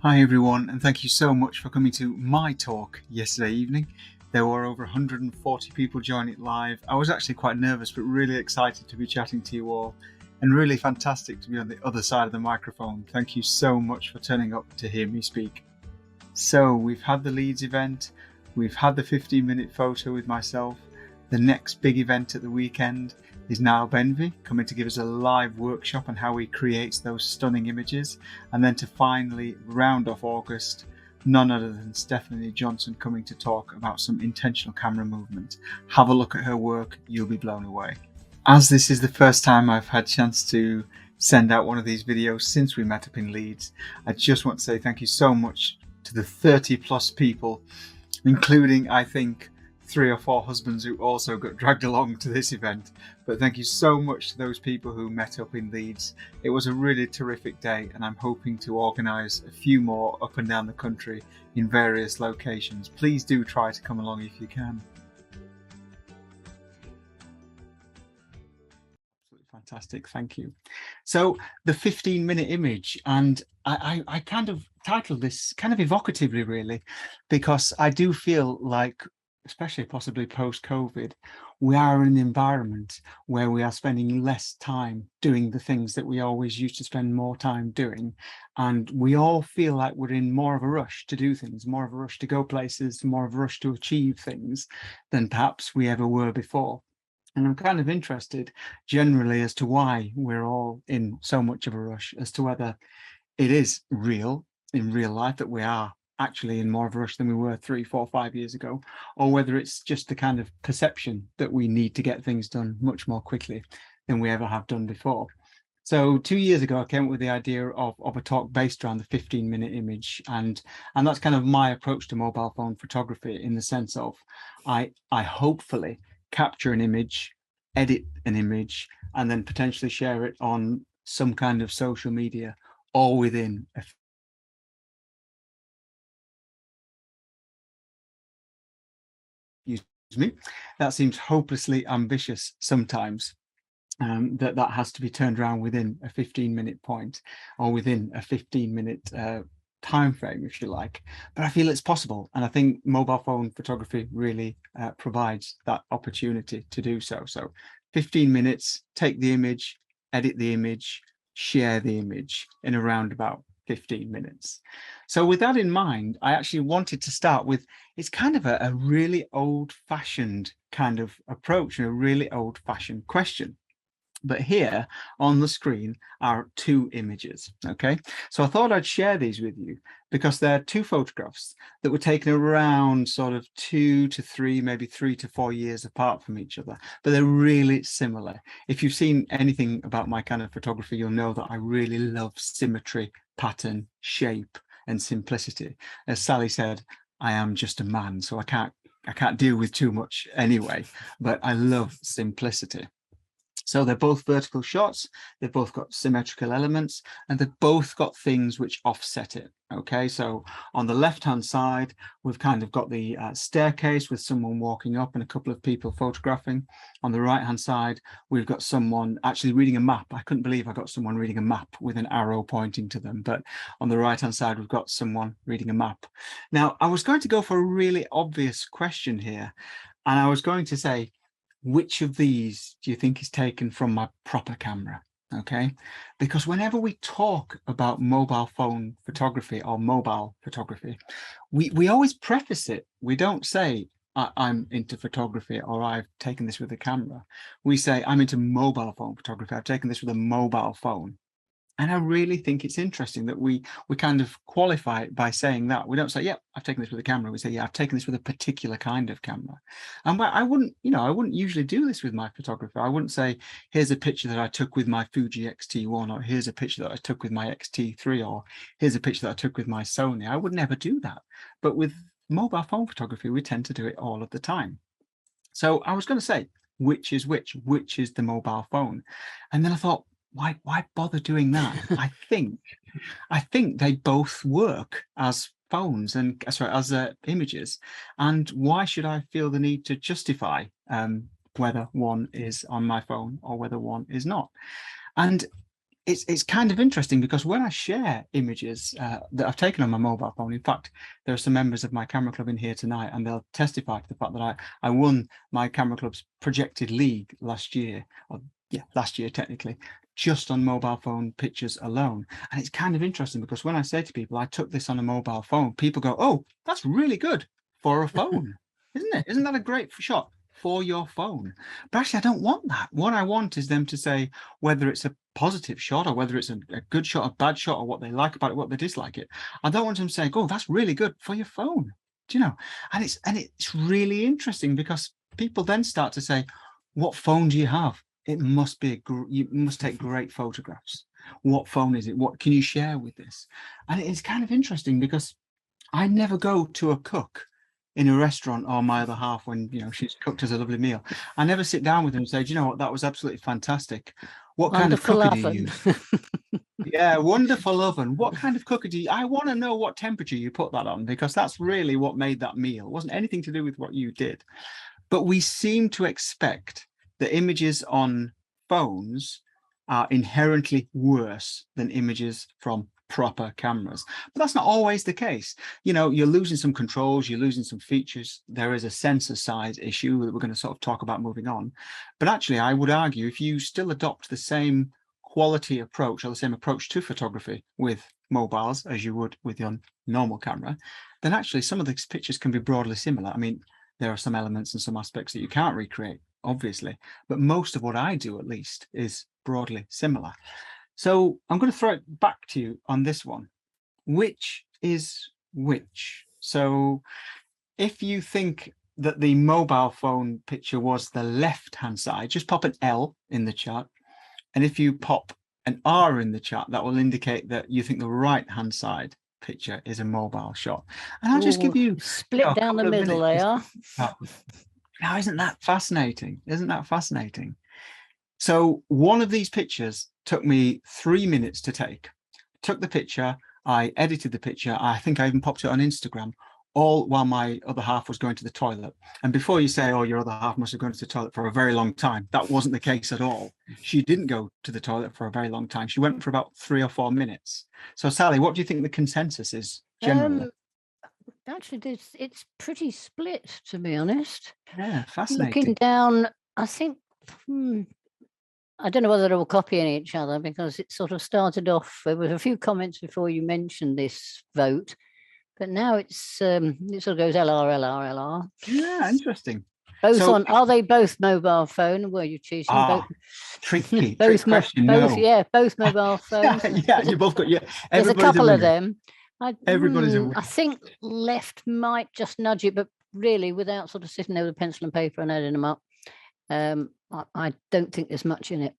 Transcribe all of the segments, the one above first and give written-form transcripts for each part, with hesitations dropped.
Hi everyone, and thank you so much for coming to my talk yesterday evening. There were over 140 people joining it live. I was actually quite nervous, but really excited to be chatting to you all, and really fantastic to be on the other side of the microphone. Thank you so much for turning up to hear me speak. So we've had the Leeds event, we've had the 15-minute photo with myself. The next big event at the weekend is now Benvi coming to give us a live workshop on how he creates those stunning images. And then to finally round off August, none other than Stephanie Johnson coming to talk about some intentional camera movement. Have a look at her work, you'll be blown away. As this is the first time I've had a chance to send out one of these videos since we met up in Leeds, I just want to say thank you so much to the 30 plus people, including I think 3 or 4 husbands who also got dragged along to this event. But thank you so much to those people who met up in Leeds. It was a really terrific day, and I'm hoping to organise a few more up and down the country in various locations. Please do try to come along if you can. Absolutely fantastic, thank you. So the 15-minute image, and I kind of titled this kind of evocatively really, because I do feel like, especially possibly post-COVID, we are in an environment where we are spending less time doing the things that we always used to spend more time doing. And we all feel like we're in more of a rush to do things, more of a rush to go places, more of a rush to achieve things than perhaps we ever were before. And I'm kind of interested generally as to why we're all in so much of a rush, as to whether it is real in real life that we are actually in more of a rush than we were 3, 4, 5 years ago, or whether it's just the kind of perception that we need to get things done much more quickly than we ever have done before. So 2 years ago, I came up with the idea of a talk based around the 15-minute image, and that's kind of my approach to mobile phone photography, in the sense of I hopefully capture an image, edit an image, and then potentially share it on some kind of social media, all within a me. That seems hopelessly ambitious sometimes. That has to be turned around within a 15-minute point, or within a 15-minute time frame, if you like. But I feel it's possible, and I think mobile phone photography really provides that opportunity to do so. So 15 minutes, take the image, edit the image, share the image in around about 15 minutes. So with that in mind, I actually wanted to start with, it's kind of a really old-fashioned kind of approach, and a really old-fashioned question. But here on the screen are 2 images, okay? So I thought I'd share these with you because they're 2 photographs that were taken around sort of 2 to 3, maybe 3 to 4 years apart from each other, but they're really similar. If you've seen anything about my kind of photography, you'll know that I really love symmetry, pattern, shape, and simplicity. As Sally said, I am just a man, so I can't deal with too much anyway, but I love simplicity. So they're both vertical shots, they've both got symmetrical elements, and they've both got things which offset it. Okay, so on the left-hand side, we've kind of got the staircase with someone walking up and a couple of people photographing. On the right-hand side, we've got someone actually reading a map. I couldn't believe I got someone reading a map with an arrow pointing to them, but on the right-hand side, we've got someone reading a map. Now, I was going to go for a really obvious question here, and I was going to say, which of these do you think is taken from my proper camera? Okay, because whenever we talk about mobile phone photography or mobile photography, we always preface it. We don't say I'm into photography, or I've taken this with a camera. We say I'm into mobile phone photography. I've taken this with a mobile phone. And I really think it's interesting that we kind of qualify it by saying that. We don't say, yeah, I've taken this with a camera. We say, yeah, I've taken this with a particular kind of camera. And I wouldn't, I wouldn't usually do this with my photographer. I wouldn't say, here's a picture that I took with my Fuji X-T1, or here's a picture that I took with my X-T3, or here's a picture that I took with my Sony. I would never do that. But with mobile phone photography, we tend to do it all of the time. So I was going to say, which is the mobile phone? And then I thought, why bother doing that? I think they both work as phones, and sorry, as images. And why should I feel the need to justify whether one is on my phone or whether one is not? And it's kind of interesting because when I share images that I've taken on my mobile phone, in fact, there are some members of my camera club in here tonight, and they'll testify to the fact that I won my camera club's projected league last year, or yeah, last year technically, just on mobile phone pictures alone. And it's kind of interesting because when I say to people, I took this on a mobile phone, people go, oh, that's really good for a phone, isn't it? Isn't that a great shot for your phone? But actually, I don't want that. What I want is them to say whether it's a positive shot or whether it's a good shot, a bad shot, or what they like about it, what they dislike it. I don't want them saying, oh, that's really good for your phone. Do you know? And it's really interesting because people then start to say, what phone do you have? It must be you must take great photographs. What phone is it? What can you share with this? And it's kind of interesting because I never go to a cook in a restaurant or my other half when, you know, she's cooked us a lovely meal. I never sit down with her and say, do you know what, that was absolutely fantastic. What kind of Wonderful cooker do you oven. use? Yeah, wonderful oven. What kind of cooker do you? I want to know what temperature you put that on, because that's really what made that meal. It wasn't anything to do with what you did. But we seem to expect that images on phones are inherently worse than images from proper cameras. But that's not always the case. You know, you're losing some controls, you're losing some features. There is a sensor size issue that we're going to sort of talk about moving on. But actually, I would argue if you still adopt the same quality approach or the same approach to photography with mobiles as you would with your normal camera, then actually some of these pictures can be broadly similar. I mean, there are some elements and some aspects that you can't recreate, obviously, but most of what I do, at least, is broadly similar. So I'm going to throw it back to you on this one. Which is which? So if you think that the mobile phone picture was the left-hand side, just pop an L in the chat. And if you pop an R in the chat, that will indicate that you think the right-hand side picture is a mobile shot. And I'll just give you split down the middle. They are. Now, isn't that fascinating? Isn't that fascinating? So one of these pictures took me 3 minutes to take. Took the picture, I edited the picture. I think I even popped it on Instagram, all while my other half was going to the toilet. And before you say, oh, your other half must have gone to the toilet for a very long time, that wasn't the case at all. She didn't go to the toilet for a very long time. She went for about 3 or 4 minutes. So Sally, what do you think the consensus is generally? Actually, it's pretty split, to be honest. Yeah, fascinating. Looking down, I think, I don't know whether they're all copying each other, because it sort of started off, there were a few comments before you mentioned this vote, but now it sort of goes LR, LR, LR. Yeah, interesting. Both so, are they both mobile phone? Were you cheating? Both, tricky. both, question, both no. Yeah, both mobile phones. Yeah, you both got, yeah. There's a couple of them. Everybody's I think left might just nudge it, but really, without sort of sitting there with a pencil and paper and adding them up, I don't think there's much in it.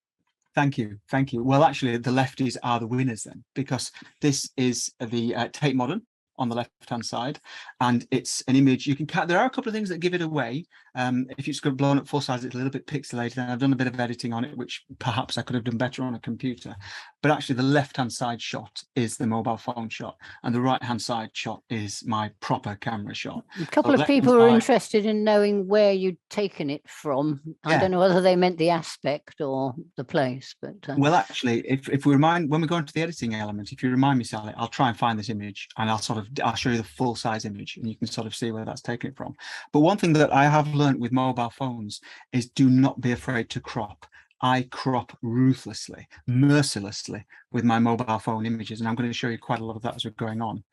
Thank you. Thank you. Well, actually, the lefties are the winners then, because this is the Tate Modern on the left-hand side, and it's an image. You can cut. There are a couple of things that give it away. If you've got blown up full size, it's a little bit pixelated, and I've done a bit of editing on it, which perhaps I could have done better on a computer. But actually, the left-hand side shot is the mobile phone shot, and the right-hand side shot is my proper camera shot. A couple of people are interested in knowing where you'd taken it from. Yeah. I don't know whether they meant the aspect or the place, but well, actually, if we remind, when we go into the editing element, if you remind me, Sally, I'll try and find this image, and I'll show you the full size image, and you can sort of see where that's taken it from. But one thing that I have learned with mobile phones is do not be afraid to crop. I crop ruthlessly, mercilessly with my mobile phone images, and I'm going to show you quite a lot of that as we're going on,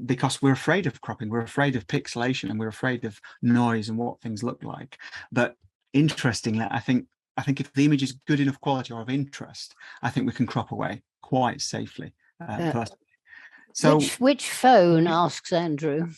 because we're afraid of cropping, we're afraid of pixelation, and we're afraid of noise and what things look like. But interestingly, I think if the image is good enough quality or of interest, I think we can crop away quite safely. Personally. So, which phone? Asks Andrew.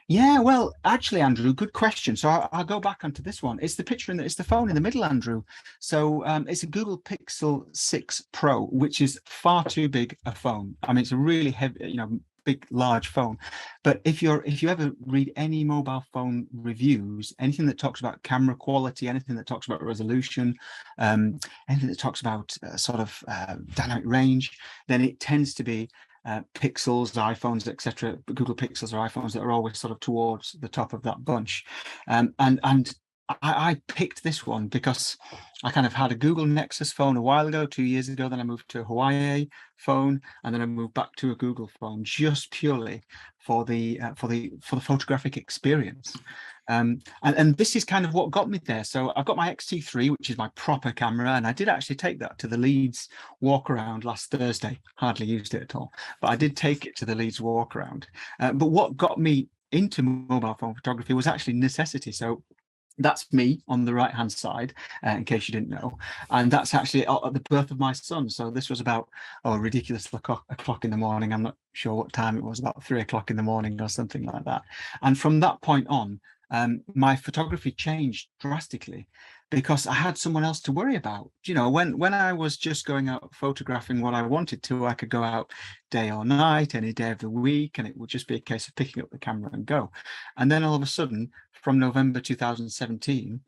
Yeah, well, actually, Andrew, good question. So I'll go back onto this one. It's the picture, it's the phone in the middle, Andrew. So it's a Google Pixel 6 Pro, which is far too big a phone. I mean, it's a really heavy, big, large phone. But if you ever read any mobile phone reviews, anything that talks about camera quality, anything that talks about resolution, anything that talks about dynamic range, then it tends to be Pixels, iPhones, etc. Google Pixels or iPhones that are always sort of towards the top of that bunch, and I picked this one because I kind of had a Google Nexus phone a while ago, 2 years ago. Then I moved to a Huawei phone, and then I moved back to a Google phone, just purely for the photographic experience. And this is kind of what got me there. So I've got my X-T3, which is my proper camera, and I did actually take that to the Leeds walk around last Thursday. Hardly used it at all, but I did take it to the Leeds walk around. But what got me into mobile phone photography was actually necessity. So that's me on the right hand side, in case you didn't know, and that's actually at the birth of my son. So this was about a ridiculous o'clock in the morning. I'm not sure what time it was, about 3 o'clock in the morning or something like that. And from that point on, my photography changed drastically, because I had someone else to worry about. You know, when I was just going out photographing what I wanted to, I could go out day or night, any day of the week, and it would just be a case of picking up the camera and go. And then all of a sudden, from November 2017,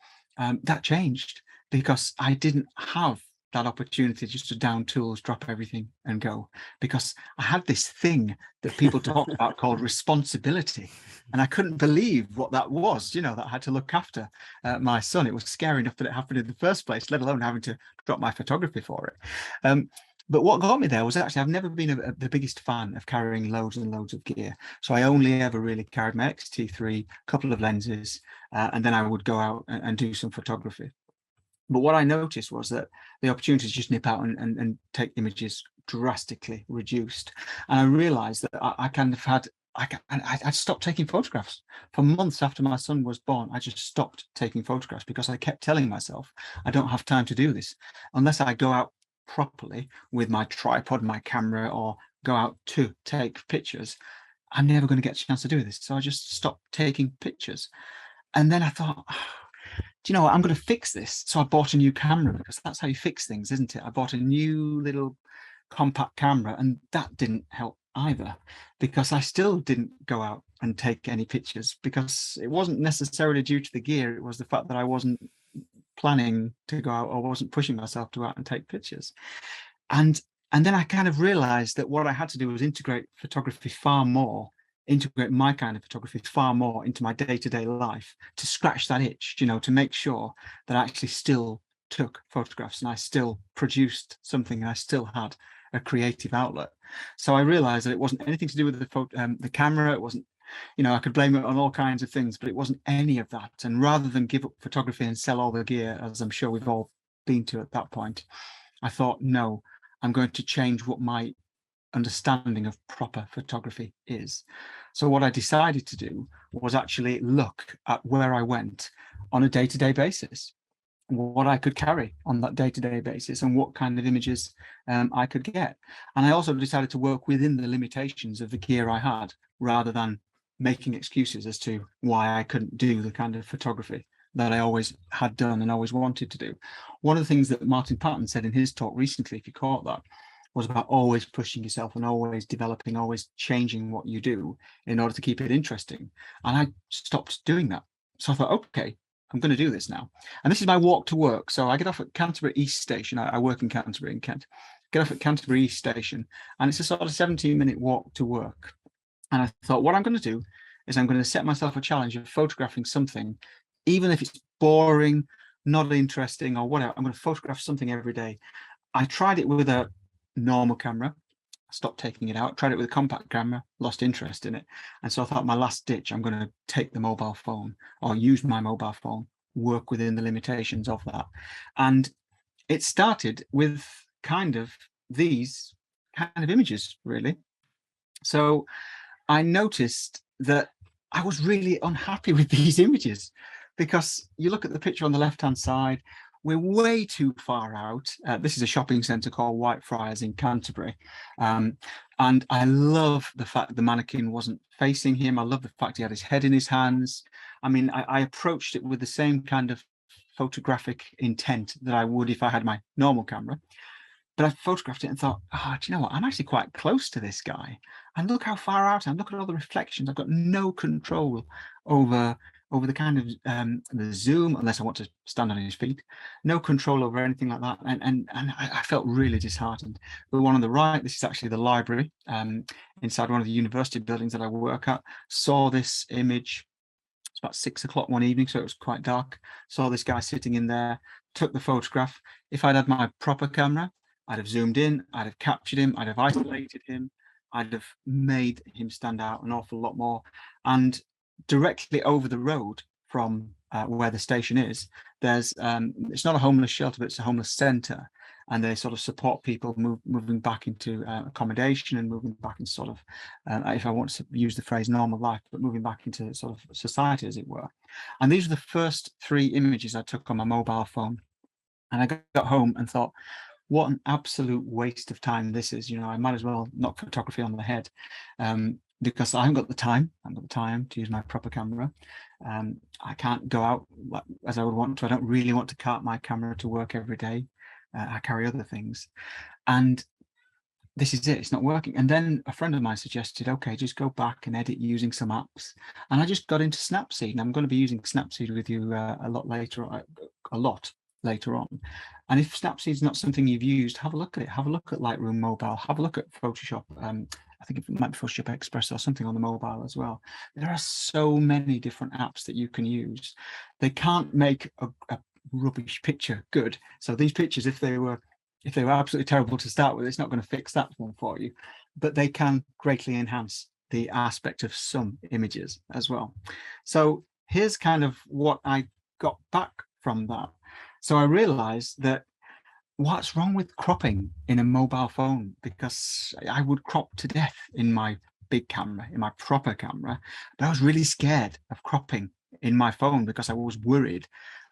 that changed, because I didn't have that opportunity just to down tools, drop everything and go, because I had this thing that people talk about called responsibility. And I couldn't believe what that was, you know, that I had to look after my son. It was scary enough that it happened in the first place, let alone having to drop my photography for it. But what got me there was actually, I've never been the biggest fan of carrying loads and loads of gear. So I only ever really carried my X-T3, a couple of lenses, and then I would go out and do some photography. But what I noticed was that the opportunity to just nip out and take images drastically reduced. And I realized that I kind of had, I stopped taking photographs for months after my son was born. I just stopped taking photographs because I kept telling myself, I don't have time to do this unless I go out properly with my tripod, my camera, or go out to take pictures. I'm never going to get a chance to do this. So I just stopped taking pictures. And then I thought, do you know what, I'm going to fix this. So I bought a new camera, because that's how you fix things, isn't it? I bought a new little compact camera, and that didn't help either, because I still didn't go out and take any pictures, because it wasn't necessarily due to the gear. It was the fact that I wasn't planning to go out, or wasn't pushing myself to go out and take pictures. And then I kind of realized that what I had to do was integrate photography far more, integrate my kind of photography far more into my day-to-day life, to scratch that itch, you know, to make sure that I actually still took photographs and I still produced something, and I still had a creative outlet. So I realized that it wasn't anything to do with the camera. It wasn't, you know, I could blame it on all kinds of things, but it wasn't any of that. And rather than give up photography and sell all the gear, as I'm sure we've all been to at that point, I thought, no, I'm going to change what my understanding of proper photography is. So what I decided to do was actually look at where I went on a day-to-day basis, what I could carry on that day-to-day basis, and what kind of images I could get. And I also decided to work within the limitations of the gear I had, rather than making excuses as to why I couldn't do the kind of photography that I always had done and always wanted to do. One of the things that Martin Patton said in his talk recently, if you caught that, was about always pushing yourself and always developing, always changing what you do in order to keep it interesting. And I stopped doing that. So I thought, okay, I'm going to do this now. And this is my walk to work. So I get off at Canterbury East Station. I work in Canterbury in Kent. Get off at Canterbury East Station, and it's a sort of 17-minute walk to work. And I thought, what I'm going to do is I'm going to set myself a challenge of photographing something, even if it's boring, not interesting, or whatever. I'm going to photograph something every day. I tried it with a normal camera, stopped taking it out. Tried it with a compact camera, lost interest in it. And so I thought, my last ditch, I'm going to take the mobile phone, or use my mobile phone, work within the limitations of that. And it started with kind of these kind of images, really. So I noticed that I was really unhappy with these images, because you look at the picture on the left-hand side, we're way too far out. This is a shopping centre called Whitefriars in Canterbury. And I love the fact the mannequin wasn't facing him. I love the fact he had his head in his hands. I mean, I approached it with the same kind of photographic intent that I would if I had my normal camera. But I photographed it and thought, do you know what? I'm actually quite close to this guy. And look how far out I am. Look at all the reflections. I've got no control over the kind of the zoom, unless I want to stand on his feet. No control over anything like that. And I felt really disheartened. The one on the right, this is actually the library inside one of the university buildings that I work at, saw this image, about 6 o'clock one evening, so it was quite dark. Saw this guy sitting in there, took the photograph. If I'd had my proper camera, I'd have zoomed in, I'd have captured him, I'd have isolated him, I'd have made him stand out an awful lot more. And directly over the road from where the station is, there's it's not a homeless shelter, but it's a homeless centre, and they sort of support people moving back into accommodation and moving back in sort of, if I want to use the phrase normal life, but moving back into sort of society, as it were. And these are the first 3 images I took on my mobile phone. And I got home and thought, what an absolute waste of time this is. You know, I might as well knock photography on the head, because I haven't got the time. I haven't got the time to use my proper camera. I can't go out as I would want to. I don't really want to cart my camera to work every day. I carry other things, and this is it. It's not working. And then a friend of mine suggested, okay, just go back and edit using some apps. And I just got into Snapseed, and I'm going to be using Snapseed with you a lot later on. And if Snapseed is not something you've used, have a look at it. Have a look at Lightroom Mobile. Have a look at Photoshop. I think it might be Photoshop Express or something on the mobile as well. There are so many different apps that you can use. They can't make a rubbish picture good. So these pictures, if they were absolutely terrible to start with, it's not going to fix that one for you. But they can greatly enhance the aspect of some images as well. So here's kind of what I got back from that. So I realized that what's wrong with cropping in a mobile phone, because I would crop to death in my big camera, in my proper camera, but I was really scared of cropping in my phone because I was worried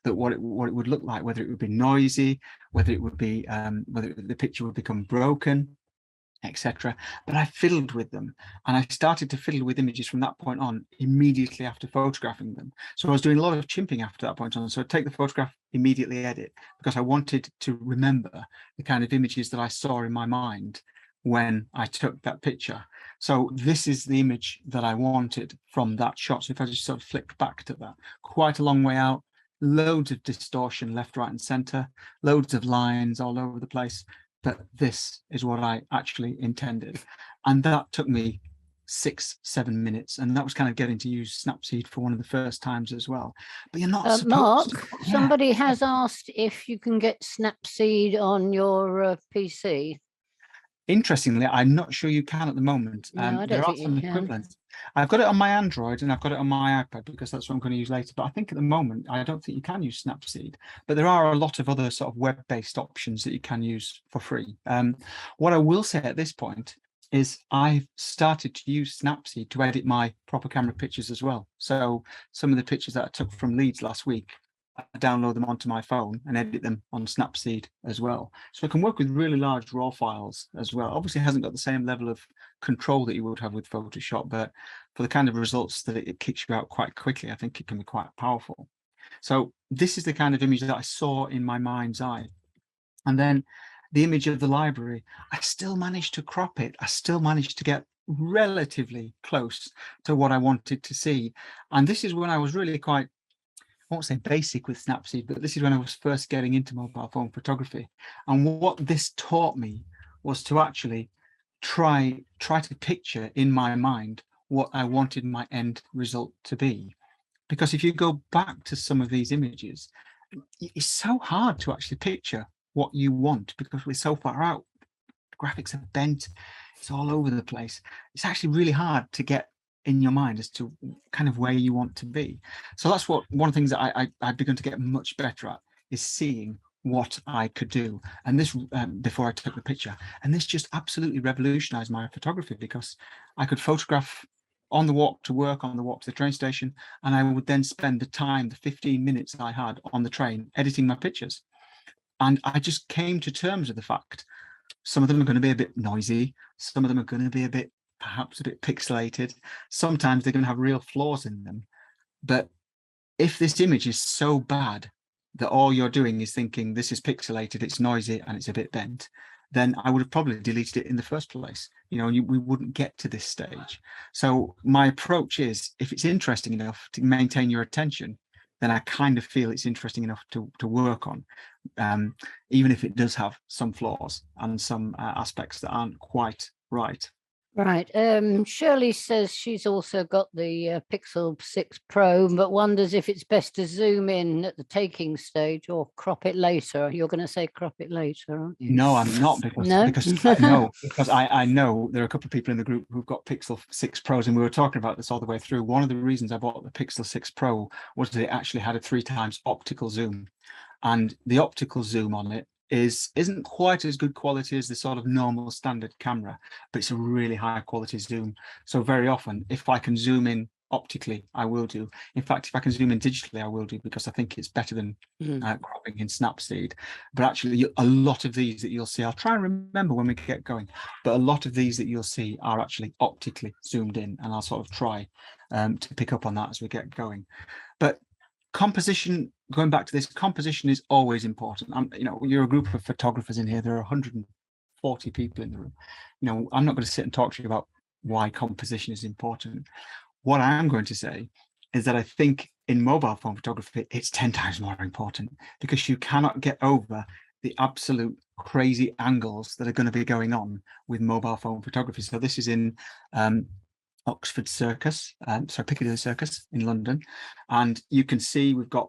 that what it would look like, whether it would be noisy, whether it would be whether the picture would become broken, etc. But I fiddled with them, and I started to fiddle with images from that point on, immediately after photographing them. So I was doing a lot of chimping after that point on. So I'd take the photograph, immediately edit, because I wanted to remember the kind of images that I saw in my mind when I took that picture. So this is the image that I wanted from that shot. So if I just sort of flicked back to that, quite a long way out, loads of distortion left, right, and center, loads of lines all over the place. But this is what I actually intended. And that took me 6-7 minutes. And that was kind of getting to use Snapseed for one of the first times as well. But you're not supposed Mark, to. somebody has asked if you can get Snapseed on your PC. Interestingly, I'm not sure you can at the moment. No, I don't there are think you some can. equivalents. I've got it on my Android and I've got it on my iPad because that's what I'm going to use later. But I think at the moment, I don't think you can use Snapseed. But there are a lot of other sort of web-based options that you can use for free. What I will say at this point is I've started to use Snapseed to edit my proper camera pictures as well. So some of the pictures that I took from Leeds last week, I download them onto my phone and edit them on Snapseed as well. So I can work with really large raw files as well. Obviously, it hasn't got the same level of control that you would have with Photoshop, but for the kind of results that it kicks you out quite quickly, I think it can be quite powerful. So this is the kind of image that I saw in my mind's eye. And then the image of the library, I still managed to crop it. I still managed to get relatively close to what I wanted to see. And this is when I was really quite, I won't say basic with Snapseed, but this is when I was first getting into mobile phone photography. And what this taught me was to actually try to picture in my mind what I wanted my end result to be. Because if you go back to some of these images, it's so hard to actually picture what you want because we're so far out. The graphics are bent, it's all over the place. It's actually really hard to get in your mind as to kind of where you want to be. So that's what one of the things that I've begun to get much better at, is seeing what I could do. And this before I took the picture, and this just absolutely revolutionized my photography, because I could photograph on the walk to work, on the walk to the train station, and I would then spend the time, the 15 minutes I had on the train, editing my pictures. And I just came to terms with the fact some of them are going to be a bit noisy, some of them are going to be perhaps a bit pixelated, sometimes they're going to have real flaws in them. But if this image is so bad that all you're doing is thinking this is pixelated, it's noisy, and it's a bit bent, then I would have probably deleted it in the first place, and we wouldn't get to this stage. So my approach is, if it's interesting enough to maintain your attention, then I kind of feel it's interesting enough to work on, even if it does have some flaws and some aspects that aren't quite right. Right. Shirley says she's also got the Pixel 6 Pro, but wonders if it's best to zoom in at the taking stage or crop it later. You're going to say crop it later, aren't you? No, I'm not, No. because I know, because I know there are a couple of people in the group who've got Pixel 6 Pros, and we were talking about this all the way through. One of the reasons I bought the Pixel 6 Pro was that it actually had a 3x optical zoom, and the optical zoom on it isn't quite as good quality as the sort of normal standard camera, but it's a really high quality zoom. So very often, if I can zoom in optically, I will do. In fact, if I can zoom in digitally, I will do, because I think it's better than cropping in Snapseed. But actually, a lot of these that you'll see, I'll try and remember when we get going, but a lot of these that you'll see are actually optically zoomed in, and I'll sort of try to pick up on that as we get going. But composition, going back to this, composition is always important. You know, you're a group of photographers in here. There are 140 people in the room. You know, I'm not going to sit and talk to you about why composition is important. What I am going to say is that I think in mobile phone photography, it's 10 times more important, because you cannot get over the absolute crazy angles that are going to be going on with mobile phone photography. So this is in Oxford Circus, Piccadilly Circus in London, and you can see we've got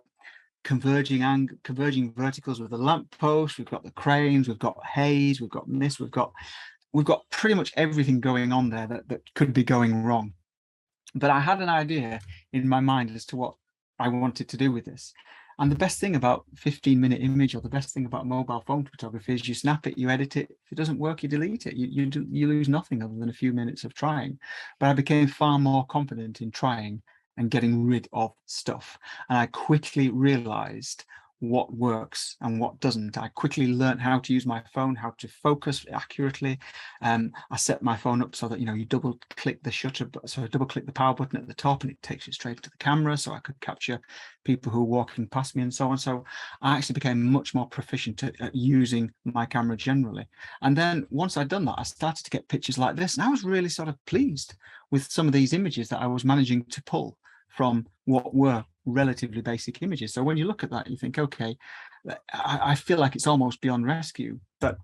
converging verticals with the lamppost, we've got the cranes, we've got haze, we've got mist, we've got pretty much everything going on there that could be going wrong. But I had an idea in my mind as to what I wanted to do with this. And the best thing about 15-minute image, or the best thing about mobile phone photography, is you snap it, you edit it. If it doesn't work, you delete it. You lose nothing other than a few minutes of trying. But I became far more confident in trying and getting rid of stuff. And I quickly realized what works and what doesn't. I quickly learned how to use my phone, how to focus accurately. I set my phone up so that, you know, you double click the shutter, so I double click the power button at the top and it takes you straight to the camera, so I could capture people who are walking past me and so on. So I actually became much more proficient at using my camera generally. And then once I'd done that, I started to get pictures like this, and I was really sort of pleased with some of these images that I was managing to pull from what were relatively basic images. So when you look at that, you think, okay, I feel like it's almost beyond rescue. But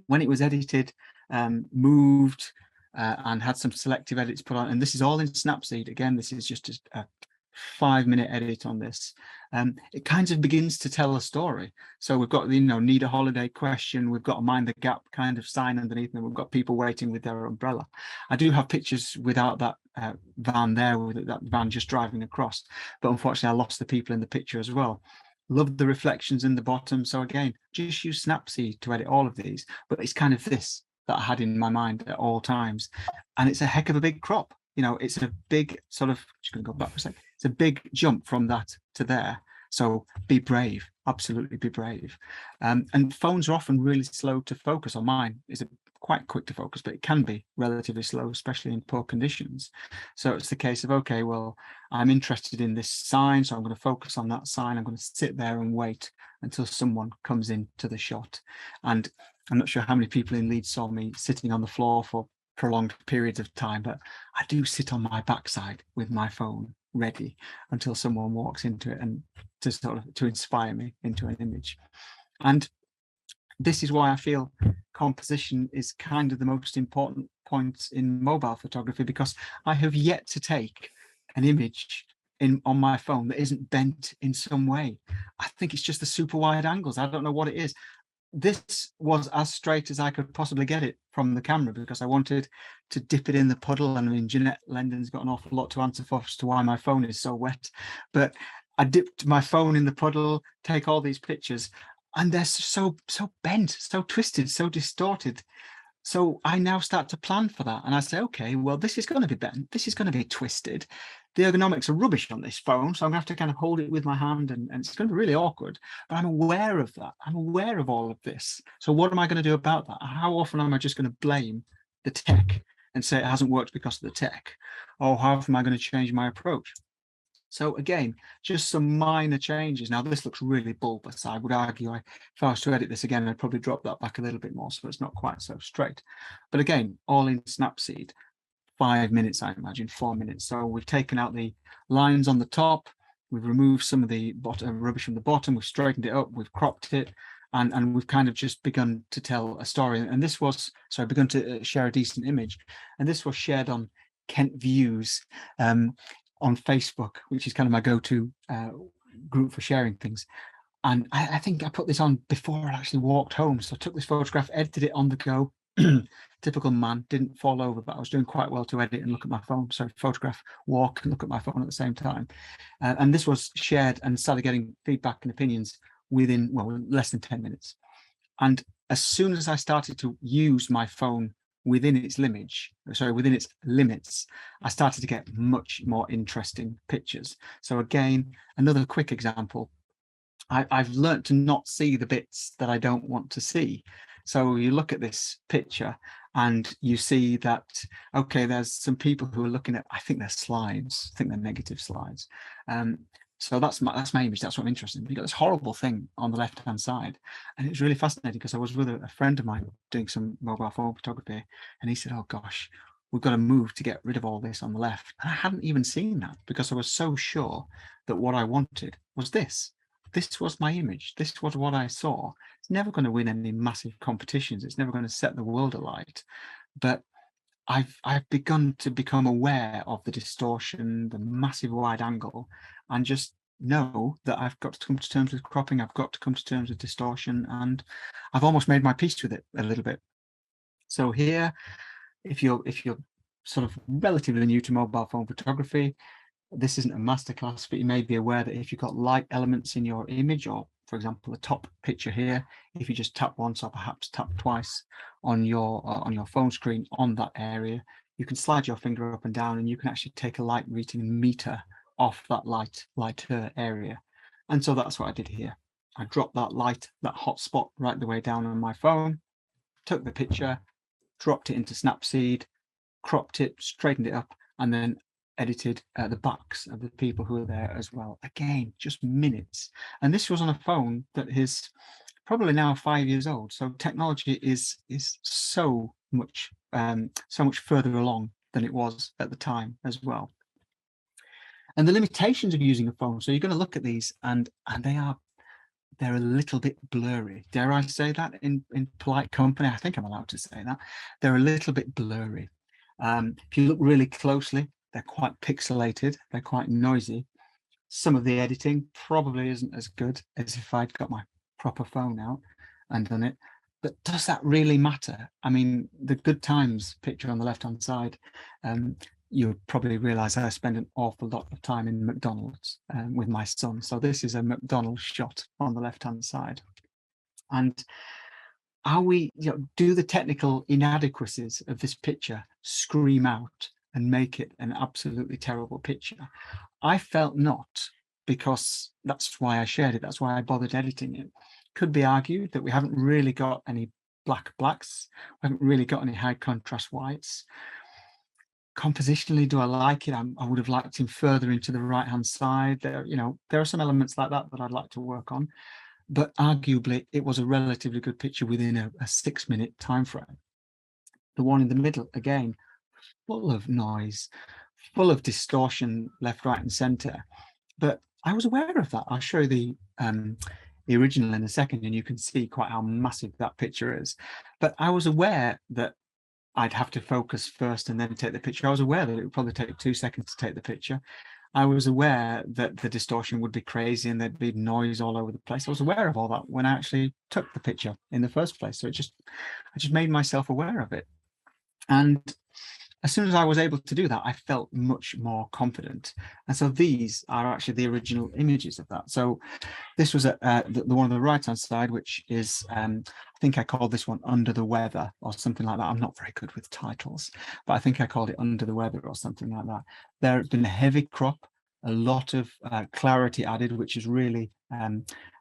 when it was edited, moved, and had some selective edits put on, and this is all in Snapseed. Again, this is just a 5-minute edit on this. It kind of begins to tell a story. So we've got the, you know, need a holiday question, we've got a mind the gap kind of sign underneath, and we've got people waiting with their umbrella. I do have pictures without that van there, with that van just driving across, but unfortunately I lost the people in the picture as well. Love the reflections in the bottom. So again, just use Snapseed to edit all of these, but it's kind of this that I had in my mind at all times. And it's a heck of a big crop. You know, it's a big sort of, just going to go back for a second. It's a big jump from that to there. So be brave, absolutely be brave. And phones are often really slow to focus. On mine is quite quick to focus, but it can be relatively slow, especially in poor conditions. So it's the case of, okay, well, I'm interested in this sign, so I'm going to focus on that sign. I'm going to sit there and wait until someone comes into the shot. And I'm not sure how many people in Leeds saw me sitting on the floor for prolonged periods of time, but I do sit on my backside with my phone ready until someone walks into it, and to sort of to inspire me into an image. And this is why I feel composition is kind of the most important point in mobile photography, because I have yet to take an image on my phone that isn't bent in some way. I think it's just the super wide angles. I don't know what it is. This was as straight as I could possibly get it from the camera, because I wanted to dip it in the puddle. And I mean, Jeanette Lendon's got an awful lot to answer for as to why my phone is so wet, but I dipped my phone in the puddle, take all these pictures, and they're so bent, so twisted, so distorted. So I now start to plan for that. And I say, okay, well, this is going to be bent, this is going to be twisted. The ergonomics are rubbish on this phone, so I'm going to have to kind of hold it with my hand, and it's going to be really awkward. But I'm aware of that. I'm aware of all of this. So what am I going to do about that? How often am I just going to blame the tech and say it hasn't worked because of the tech? Or how often am I going to change my approach? So again, just some minor changes. Now this looks really bulbous. I would argue if I was to edit this again, I'd probably drop that back a little bit more so it's not quite so straight. But again, all in Snapseed, 5 minutes, I imagine, 4 minutes. So we've taken out the lines on the top, we've removed some of the bottom rubbish from the bottom, we've straightened it up, we've cropped it, and we've kind of just begun to tell a story. And this was, so I begun to share a decent image, and this was shared on Kent Views on Facebook, which is kind of my go-to group for sharing things. And I think I put this on before I actually walked home. So I took this photograph, edited it on the go. Typical man, didn't fall over, but I was doing quite well to edit and look at my phone. So photograph, walk, and look at my phone at the same time. And this was shared and started getting feedback and opinions within, well, less than 10 minutes. And as soon as I started to use my phone within its within its limits, I started to get much more interesting pictures. So again, another quick example. I've learned to not see the bits that I don't want to see. So you look at this picture and you see that, okay, there's some people who are looking at, I think they're slides, I think they're negative slides. So that's my image. That's what I'm interested in. You got this horrible thing on the left-hand side, and it's really fascinating because I was with a friend of mine doing some mobile phone photography, and he said, "Oh gosh, we've got to move to get rid of all this on the left." And I hadn't even seen that because I was so sure that what I wanted was this. This was my image. This was what I saw. It's never going to win any massive competitions. It's never going to set the world alight. But I've begun to become aware of the distortion, the massive wide angle, and just know that I've got to come to terms with cropping. I've got to come to terms with distortion, and I've almost made my peace with it a little bit. So here, if you're sort of relatively new to mobile phone photography, this isn't a masterclass, but you may be aware that if you've got light elements in your image, or for example, the top picture here, if you just tap once or perhaps tap twice on your phone screen on that area, you can slide your finger up and down, and you can actually take a light reading meter off that lighter area. And so that's what I did here. I dropped that hot spot right the way down on my phone, took the picture, dropped it into Snapseed, cropped it, straightened it up, and then edited the backs of the people who are there as well. Again, just minutes. And this was on a phone that is probably now 5 years old. So technology is so much further along than it was at the time as well. And the limitations of using a phone. So you're going to look at these, and they're a little bit blurry. Dare I say that in polite company? I think I'm allowed to say that. They're a little bit blurry. If you look really closely, they're quite pixelated, they're quite noisy. Some of the editing probably isn't as good as if I'd got my proper phone out and done it. But does that really matter? I mean, the good times picture on the left-hand side, you would probably realize I spend an awful lot of time in McDonald's with my son. So this is a McDonald's shot on the left-hand side. And how we do the technical inadequacies of this picture scream out and make it an absolutely terrible picture? I felt not, because that's why I shared it. That's why I bothered editing it. Could be argued that we haven't really got any blacks. We haven't really got any high contrast whites. Compositionally, do I like it? I would have liked him further into the right-hand side. There are some elements like that I'd like to work on. But arguably, it was a relatively good picture within a 6-minute time frame. The one in the middle, again, full of noise, full of distortion, left, right, and center. But I was aware of that. I'll show you the original in a second, and you can see quite how massive that picture is. But I was aware that I'd have to focus first and then take the picture. I was aware that it would probably take 2 seconds to take the picture. I was aware that the distortion would be crazy and there'd be noise all over the place. I was aware of all that when I actually took the picture in the first place. So I just made myself aware of it. And as soon as I was able to do that, I felt much more confident. And so these are actually the original images of that. So this was the one on the right-hand side, which is, I think I called this one Under the Weather or something like that. I'm not very good with titles, but I think I called it Under the Weather or something like that. There's been a heavy crop, a lot of clarity added, which has really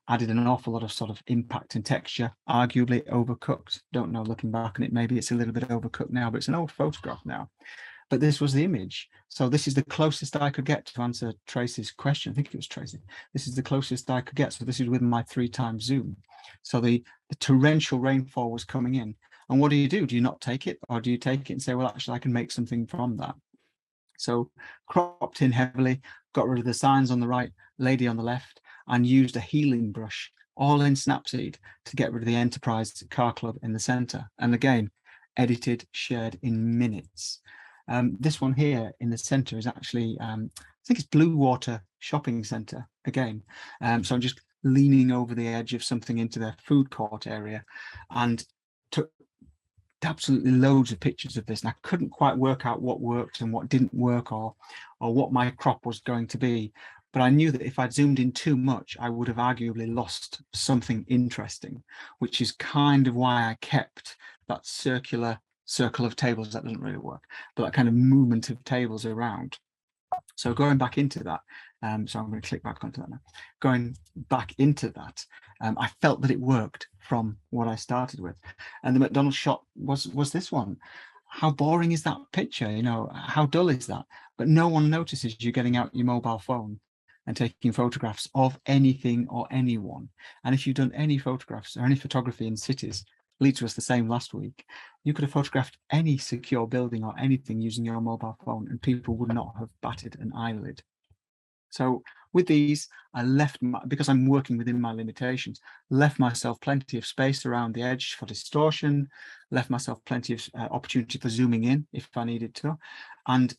added an awful lot of sort of impact and texture, arguably overcooked. Don't know, looking back on it, maybe it's a little bit overcooked now, but it's an old photograph now. But this was the image. So this is the closest I could get to answer Tracy's question. I think it was Tracy. This is the closest I could get. So this is with my 3x zoom. So the torrential rainfall was coming in. And what do? Do you not take it? Or do you take it and say, well, actually, I can make something from that? So cropped in heavily, got rid of the signs on the right, lady on the left, and used a healing brush all in Snapseed to get rid of the Enterprise Car Club in the center. And again, edited, shared in minutes. This one here in the center is actually, I think it's Blue Water Shopping Center again. So I'm just leaning over the edge of something into their food court area and took absolutely loads of pictures of this, and I couldn't quite work out what worked and what didn't work, or what my crop was going to be. But I knew that if I'd zoomed in too much, I would have arguably lost something interesting, which is kind of why I kept that circular circle of tables. That doesn't really work, but that kind of movement of tables around. So going back into that, so I'm going to click back onto that now. Going back into that, I felt that it worked from what I started with. And the McDonald's shot was this one. How boring is that picture? You know, how dull is that? But no one notices you getting out your mobile phone and taking photographs of anything or anyone. And if you've done any photographs or any photography in cities, Leeds was the same last week, you could have photographed any secure building or anything using your mobile phone and people would not have batted an eyelid. So with these, I left, because I'm working within my limitations, left myself plenty of space around the edge for distortion, left myself plenty of opportunity for zooming in if I needed to. And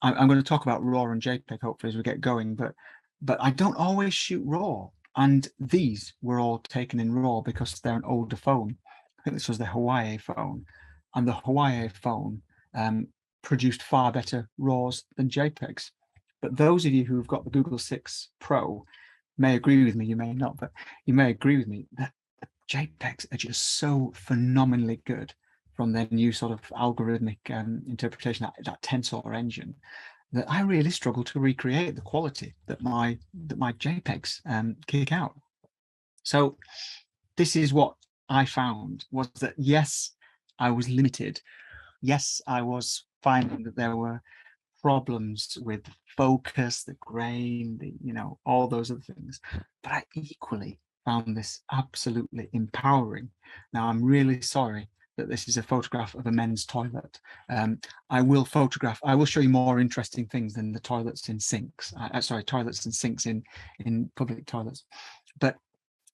I'm going to talk about RAW and JPEG hopefully as we get going, but I don't always shoot RAW. And these were all taken in RAW because they're an older phone. I think this was the Hawaii phone, and the Hawaii phone produced far better RAWs than JPEGs. But those of you who've got the Google 6 Pro may agree with me, you may not, but you may agree with me that the JPEGs are just so phenomenally good from their new sort of algorithmic interpretation, that tensor engine, that I really struggle to recreate the quality that my JPEGs kick out. So this is what I found, was that yes, I was limited. Yes, I was finding that there were problems with focus, the grain, the, you know, all those other things. But I equally found this absolutely empowering. Now, I'm really sorry that this is a photograph of a men's toilet. I will show you more interesting things than the toilets in sinks. Sorry, toilets and sinks in public toilets. But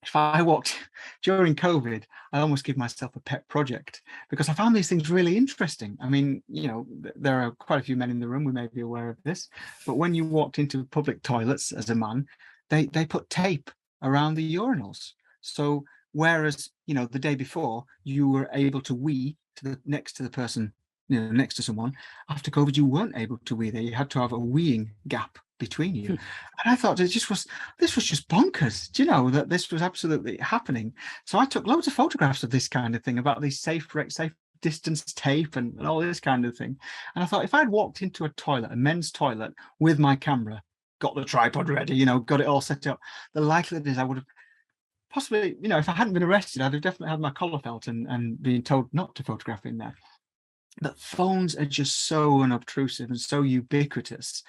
if I walked during COVID, I almost give myself a pet project because I found these things really interesting. I mean, you know, there are quite a few men in the room, we may be aware of this, but when you walked into public toilets as a man, they put tape around the urinals. So whereas, you know, the day before you were able to wee to the next to the person, you know, next to someone, after COVID, you weren't able to wee there. You had to have a weeing gap between you. And I thought this was just bonkers. Do you know that this was absolutely happening? So I took loads of photographs of this kind of thing, about these safe distance tape and all this kind of thing. And I thought, if I'd walked into a toilet, a men's toilet, with my camera, got the tripod ready, you know, got it all set up, the likelihood is I would have possibly, you know, if I hadn't been arrested, I'd have definitely had my collar felt and been told not to photograph in there. But phones are just so unobtrusive and so ubiquitous.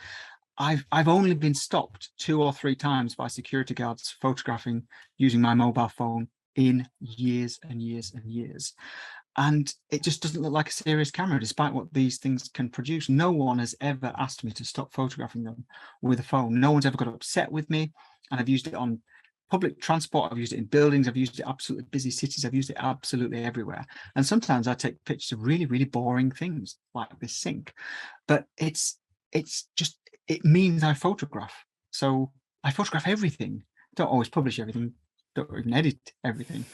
I've only been stopped 2 or 3 times by security guards photographing using my mobile phone in years and years and years. And it just doesn't look like a serious camera, despite what these things can produce. No one has ever asked me to stop photographing them with a phone. No one's ever got upset with me. And I've used it on public transport, I've used it in buildings, I've used it absolutely busy cities, I've used it absolutely everywhere. And sometimes I take pictures of really, really boring things like this sink. But it means I photograph. So I photograph everything. Don't always publish everything, don't even edit everything.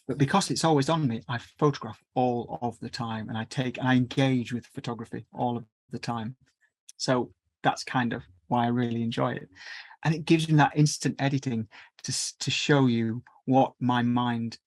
But because it's always on me, I photograph all of the time, and I engage with photography all of the time. So that's kind of why I really enjoy it. And it gives me that instant editing to show you what my mind's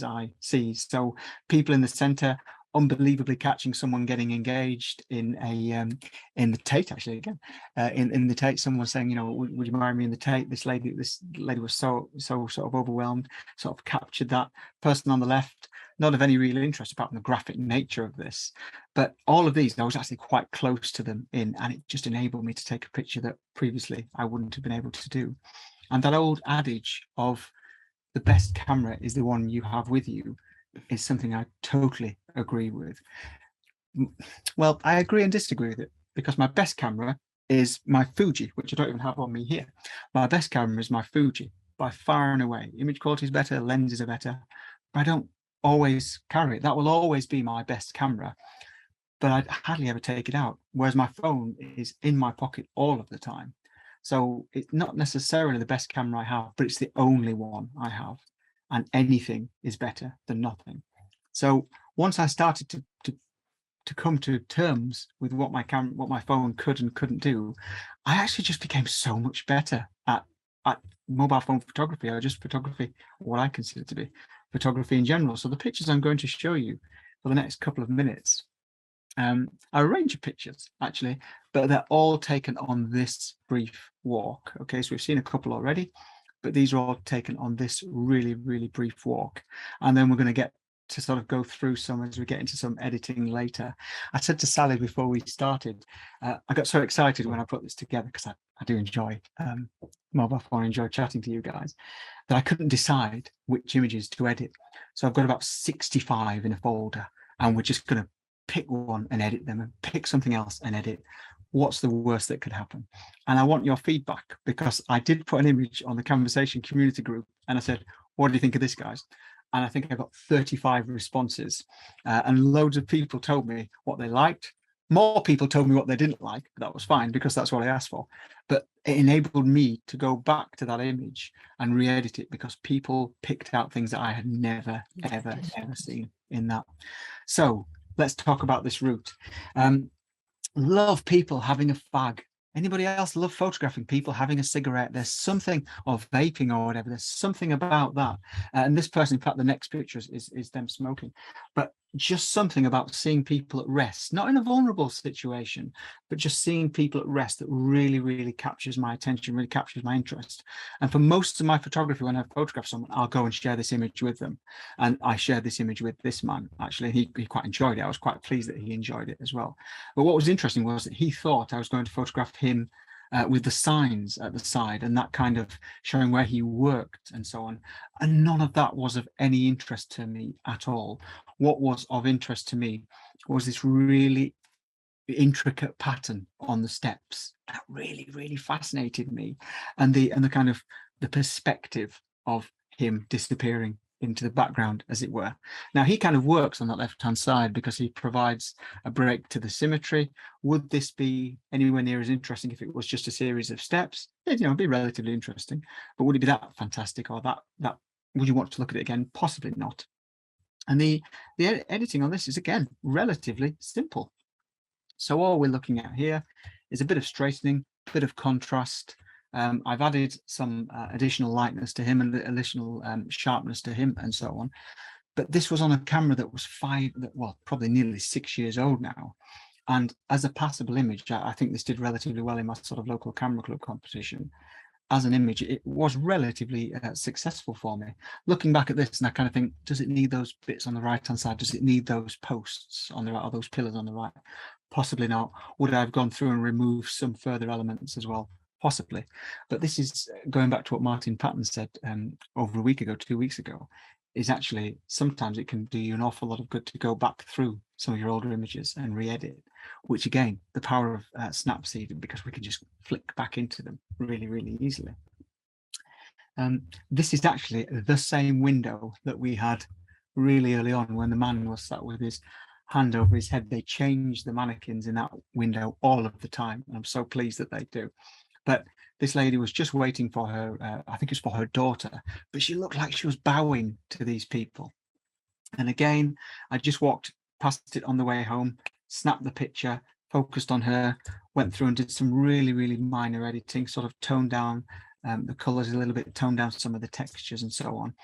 eye sees. So people in the center, unbelievably catching someone getting engaged in the Tate, actually, again, in the Tate, someone saying, you know, would you marry me in the Tate? This lady was so sort of overwhelmed, sort of captured that. Person on the left, not of any real interest apart from the graphic nature of this, but all of these I was actually quite close to them in, and it just enabled me to take a picture that previously I wouldn't have been able to do. And that old adage of the best camera is the one you have with you is something I totally agree with. Well, I agree and disagree with it, because my best camera is my Fuji, which I don't even have on me here. My best camera is my Fuji. by far and away. Image quality is better, lenses are better, but I don't always carry it. That will always be my best camera, but I'd hardly ever take it out. Whereas my phone is in my pocket all of the time. So it's not necessarily the best camera I have, but it's the only one I have. And anything is better than nothing. So once I started to come to terms with what my phone could and couldn't do, I actually just became so much better at mobile phone photography, or just photography, what I consider to be photography in general. So the pictures I'm going to show you for the next couple of minutes are a range of pictures actually, but they're all taken on this brief walk. Okay, so we've seen a couple already, but these are all taken on this really, really brief walk. And then we're going to get to sort of go through some as we get into some editing later. I said to Sally before we started, I got so excited when I put this together, because I do enjoy mobile phone, I enjoy chatting to you guys, that I couldn't decide which images to edit. So I've got about 65 in a folder, and we're just going to pick one and edit them, and pick something else and edit. What's the worst that could happen? And I want your feedback, because I did put an image on the Camversation community group and I said, what do you think of this, guys? And I think I got 35 responses, and loads of people told me what they liked. More people told me what they didn't like, but that was fine, because that's what I asked for. But it enabled me to go back to that image and re-edit it, because people picked out things that I had never, ever seen in that. So let's talk about this route. Love people having a fag. Anybody else love photographing people having a cigarette? There's something, of vaping or whatever, there's something about that. And this person, in fact, the next picture is them smoking. But just something about seeing people at rest, not in a vulnerable situation, but just seeing people at rest, that really, really captures my attention, really captures my interest. And for most of my photography, when I photograph someone, I'll go and share this image with them. And I shared this image with this man, actually. He quite enjoyed it. I was quite pleased that he enjoyed it as well. But what was interesting was that he thought I was going to photograph him with the signs at the side, and that kind of showing where he worked and so on. And none of that was of any interest to me at all. What was of interest to me was this really intricate pattern on the steps. That really, really fascinated me. And the kind of the perspective of him disappearing into the background, as it were. Now, he kind of works on that left-hand side because he provides a break to the symmetry. Would this be anywhere near as interesting if it was just a series of steps? It'd be relatively interesting, but would it be that fantastic, or that would you want to look at it again? Possibly not. And the editing on this is, again, relatively simple. So all we're looking at here is a bit of straightening, a bit of contrast. I've added some additional lightness to him and additional sharpness to him and so on. But this was on a camera that was probably nearly 6 years old now. And as a passable image, I think this did relatively well in my sort of local camera club competition. As an image, it was relatively successful for me. Looking back at this, and I kind of think, does it need those bits on the right-hand side? Does it need those posts on the right, or those pillars on the right? Possibly not. Would I have gone through and removed some further elements as well? Possibly. But this is going back to what Martin Patton said over a week ago, 2 weeks ago, is actually sometimes it can do you an awful lot of good to go back through some of your older images and re-edit, which again, the power of Snapseed, because we can just flick back into them really, really easily. This is actually the same window that we had really early on when the man was sat with his hand over his head. They changed the mannequins in that window all of the time, and I'm so pleased that they do. But this lady was just waiting for her, I think it was for her daughter, but she looked like she was bowing to these people. And again, I just walked past it on the way home, snapped the picture, focused on her, went through and did some really, really minor editing, sort of toned down the colors a little bit, toned down some of the textures and so on.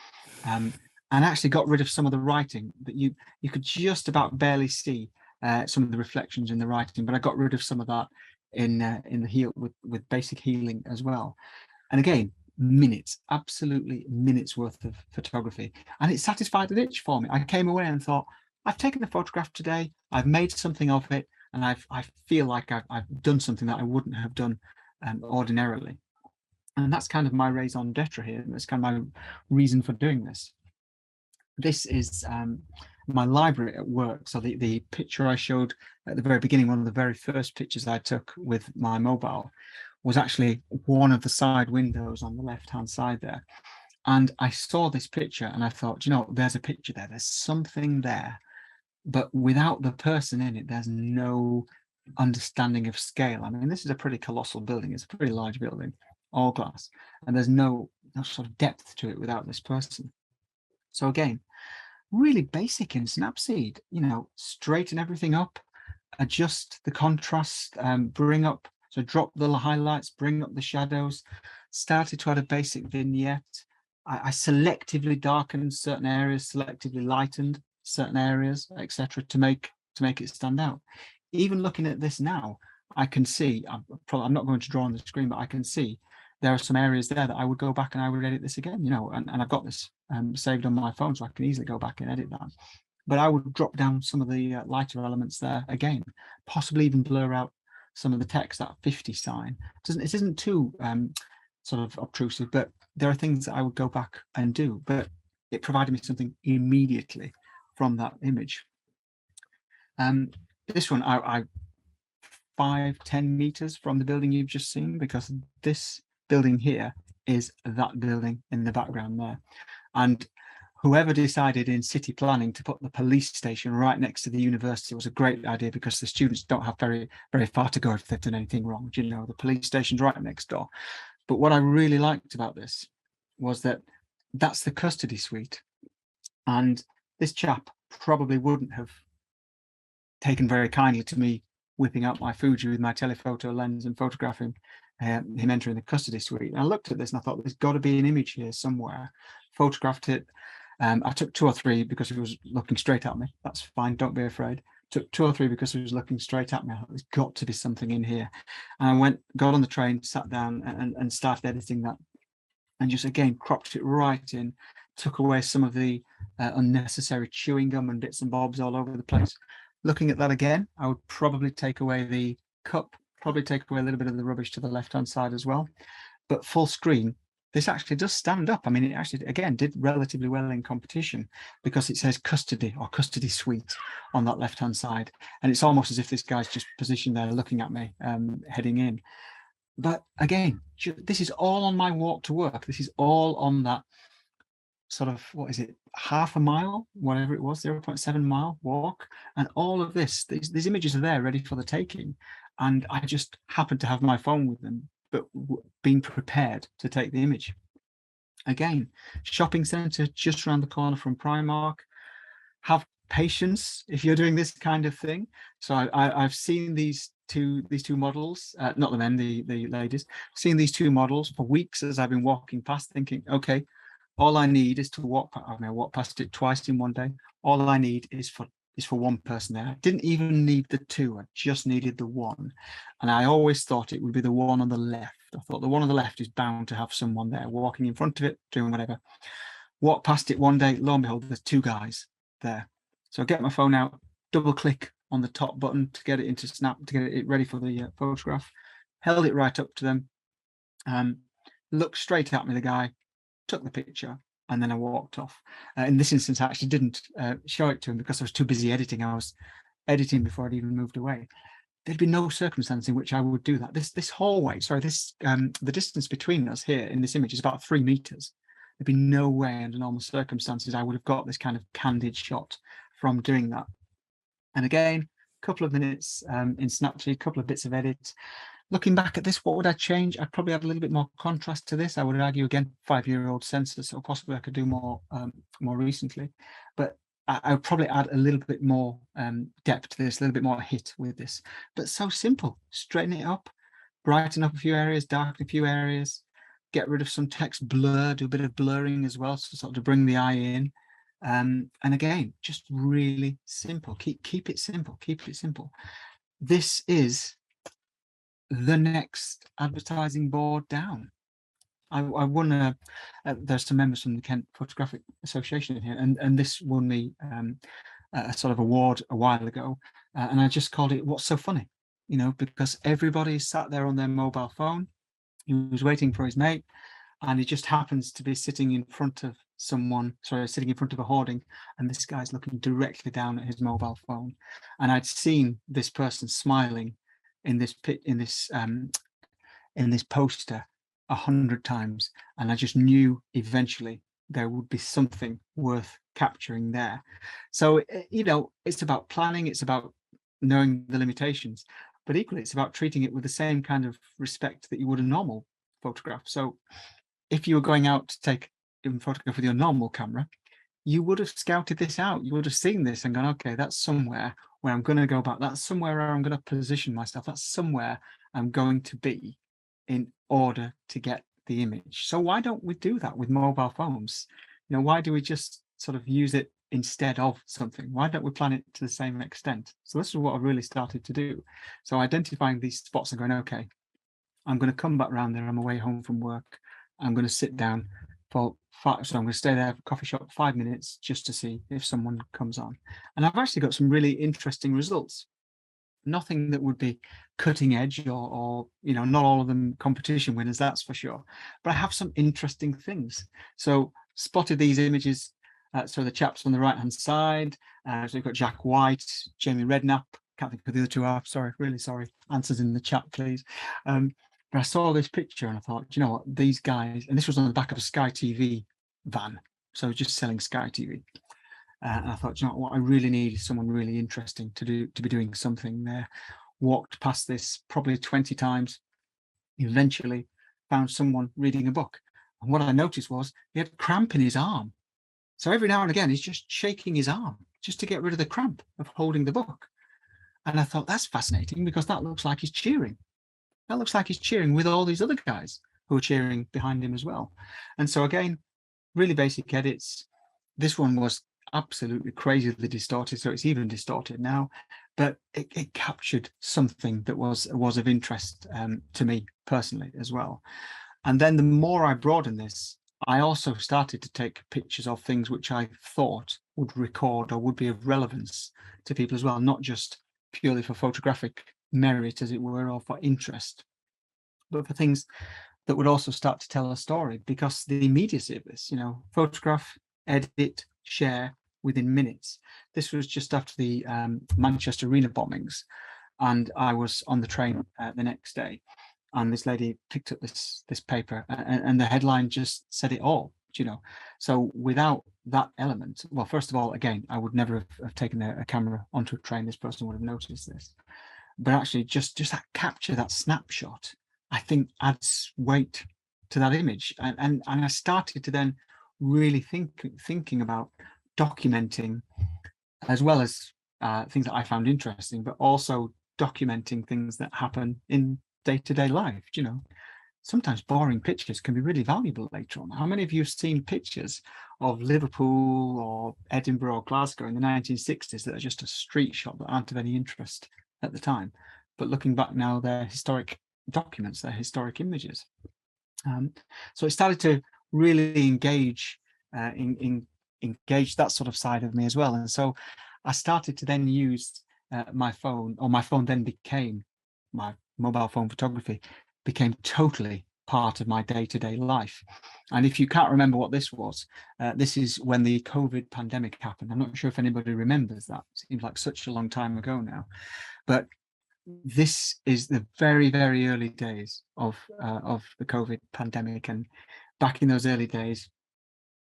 And actually got rid of some of the writing that you could just about barely see some of the reflections in the writing, but I got rid of some of that in the heel with basic healing as well. And again, minutes, absolutely minutes worth of photography, and it satisfied an itch for me. I came away and thought, I've taken a photograph today, I've made something of it, and I feel like I've done something that I wouldn't have done ordinarily. And that's kind of my raison d'etre here. That's kind of my reason for doing this. This is my library at work. So the picture I showed at the very beginning, one of the very first pictures I took with my mobile, was actually one of the side windows on the left-hand side there. And I saw this picture and I thought, you know, there's a picture there, there's something there, but without the person in it, there's no understanding of scale. I mean, this is a pretty colossal building. It's a pretty large building, all glass, and there's no sort of depth to it without this person. So again, really basic in Snapseed, you know, straighten everything up, adjust the contrast, bring up, so drop the highlights, bring up the shadows, started to add a basic vignette. I selectively darkened certain areas, selectively lightened certain areas, etc., to make it stand out. Even looking at this now, I can see, I'm not going to draw on the screen, but I can see there are some areas there that I would go back and I would edit this again, you know, and I've got this saved on my phone, so I can easily go back and edit that. But I would drop down some of the lighter elements there again, possibly even blur out some of the text, that 50 sign. It isn't too sort of obtrusive, but there are things that I would go back and do, but it provided me something immediately from that image. This one, I 5-10 meters from the building you've just seen, because this building here is that building in the background there. And whoever decided in city planning to put the police station right next to the university was a great idea, because the students don't have very far to go if they've done anything wrong. You know, the police station's right next door. But what I really liked about this was that that's the custody suite, and this chap probably wouldn't have taken very kindly to me whipping out my Fuji with my telephoto lens and photographing him entering the custody suite. And I looked at this and I thought, there's got to be an image here somewhere. Photographed it. I took 2 or 3 because he was looking straight at me. That's fine, don't be afraid. Took 2 or 3 because he was looking straight at me. I thought, there's got to be something in here. And I got on the train, sat down and started editing that. And just again, cropped it right in, took away some of the unnecessary chewing gum and bits and bobs all over the place. Looking at that again, I would probably take away the cup, probably take away a little bit of the rubbish to the left-hand side as well. But full screen, this actually does stand up. I mean, it actually, again, did relatively well in competition, because it says custody or custody suite on that left-hand side. And it's almost as if this guy's just positioned there looking at me, heading in. But again, this is all on my walk to work. This is all on that sort of, what is it, half a mile, whatever it was, 0.7 mile walk. And all of this, these images are there ready for the taking. And I just happened to have my phone with them, but being prepared to take the image. Again, shopping centre just around the corner from Primark. Have patience if you're doing this kind of thing. So I've seen these two models, not the men, the ladies, seen these 2 models for weeks as I've been walking past, thinking, okay, all I need is to walk. I mean, I walked past it twice in one day. All I need is for one person there. I didn't even need the 2. I just needed the 1. And I always thought it would be the one on the left. I thought the one on the left is bound to have someone there walking in front of it, doing whatever. Walk past it one day, lo and behold, there's 2 guys there. So I get my phone out, double click on the top button to get it into Snap, to get it ready for the photograph. Held it right up to them. Looked straight at me, the guy, took the picture, and then I walked off. In this instance, I actually didn't show it to him because I was too busy editing. I was editing before I'd even moved away. There'd be no circumstance in which I would do that. This hallway, sorry, the distance between us here in this image is about 3 meters. There'd be no way under normal circumstances I would have got this kind of candid shot from doing that. And again, a couple of minutes in Snapseed, a couple of bits of edit. Looking back at this, what would I change? I'd probably add a little bit more contrast to this. I would argue, again, 5-year-old sensor, so possibly I could do more recently. But I would probably add a little bit more depth to this, a little bit more hit with this. But so simple. Straighten it up, brighten up a few areas, darken a few areas, get rid of some text blur, do a bit of blurring as well, so sort of to bring the eye in. And again, just really simple. Keep it simple. Keep it simple. This is the next advertising board down. I won there's some members from the Kent Photographic Association in here, and this won me a sort of award a while ago, and I just called it "What's So Funny," you know, because everybody sat there on their mobile phone. He was waiting for his mate, and he just happens to be sitting in front of sitting in front of a hoarding, and this guy's looking directly down at his mobile phone. And I'd seen this person smiling in this in this poster 100 times, and I just knew eventually there would be something worth capturing there. So, it's about planning, it's about knowing the limitations, but equally it's about treating it with the same kind of respect that you would a normal photograph. So if you were going out to take a photograph with your normal camera, you would have scouted this out. You would have seen this and gone, okay, that's somewhere where I'm going to go back. That's somewhere where I'm going to position myself. That's somewhere I'm going to be in order to get the image. So why don't we do that with mobile phones? Why do we just sort of use it instead of something? Why don't we plan it to the same extent? So this is what I really started to do. So identifying these spots and going, okay, I'm going to come back round there. I'm away home from work. I'm going to sit down for 5. So I'm going to stay there at a coffee shop 5 minutes just to see if someone comes on. And I've actually got some really interesting results. Nothing that would be cutting edge or not all of them competition winners, that's for sure. But I have some interesting things. So spotted these images. So the chaps on the right hand side. So we've got Jack White, Jamie Redknapp. Can't think of the other two are. Sorry, really sorry. Answers in the chat, please. But I saw this picture and I thought, you know what, these guys, and this was on the back of a Sky TV van. So just selling Sky TV. And I thought, you know what I really need is someone really interesting to be doing something there. Walked past this probably 20 times. Eventually found someone reading a book. And what I noticed was he had cramp in his arm. So every now and again, he's just shaking his arm just to get rid of the cramp of holding the book. And I thought, that's fascinating because that looks like he's cheering. That looks like he's cheering with all these other guys who are cheering behind him as well. And so again, really basic edits. This one was absolutely crazily distorted, so it's even distorted now, but it captured something that was of interest to me personally as well. And then the more I broadened this, I also started to take pictures of things which I thought would record or would be of relevance to people as well, not just purely for photographic merit, as it were, or for interest, but for things that would also start to tell a story, because the immediacy of this, photograph, edit, share within minutes. This was just after the Manchester Arena bombings, and I was on the train the next day, and this lady picked up this paper, and the headline just said it all. So without that element, well, first of all, again, I would never have taken a camera onto a train. This person would have noticed this, but actually just that capture, that snapshot, I think adds weight to that image. And I started to then really thinking about documenting, as well as things that I found interesting, but also documenting things that happen in day-to-day life. Sometimes boring pictures can be really valuable later on. How many of you have seen pictures of Liverpool or Edinburgh or Glasgow in the 1960s that are just a street shot that aren't of any interest at the time, but looking back now, they're historic documents, they're historic images. So it started to really engage that sort of side of me as well. And so I started to then use my phone, or my phone then became, my mobile phone photography became totally part of my day-to-day life. And if you can't remember what this was, this is when the COVID pandemic happened. I'm not sure if anybody remembers that. It seems like such a long time ago now, but this is the very, very early days of the COVID pandemic. And back in those early days,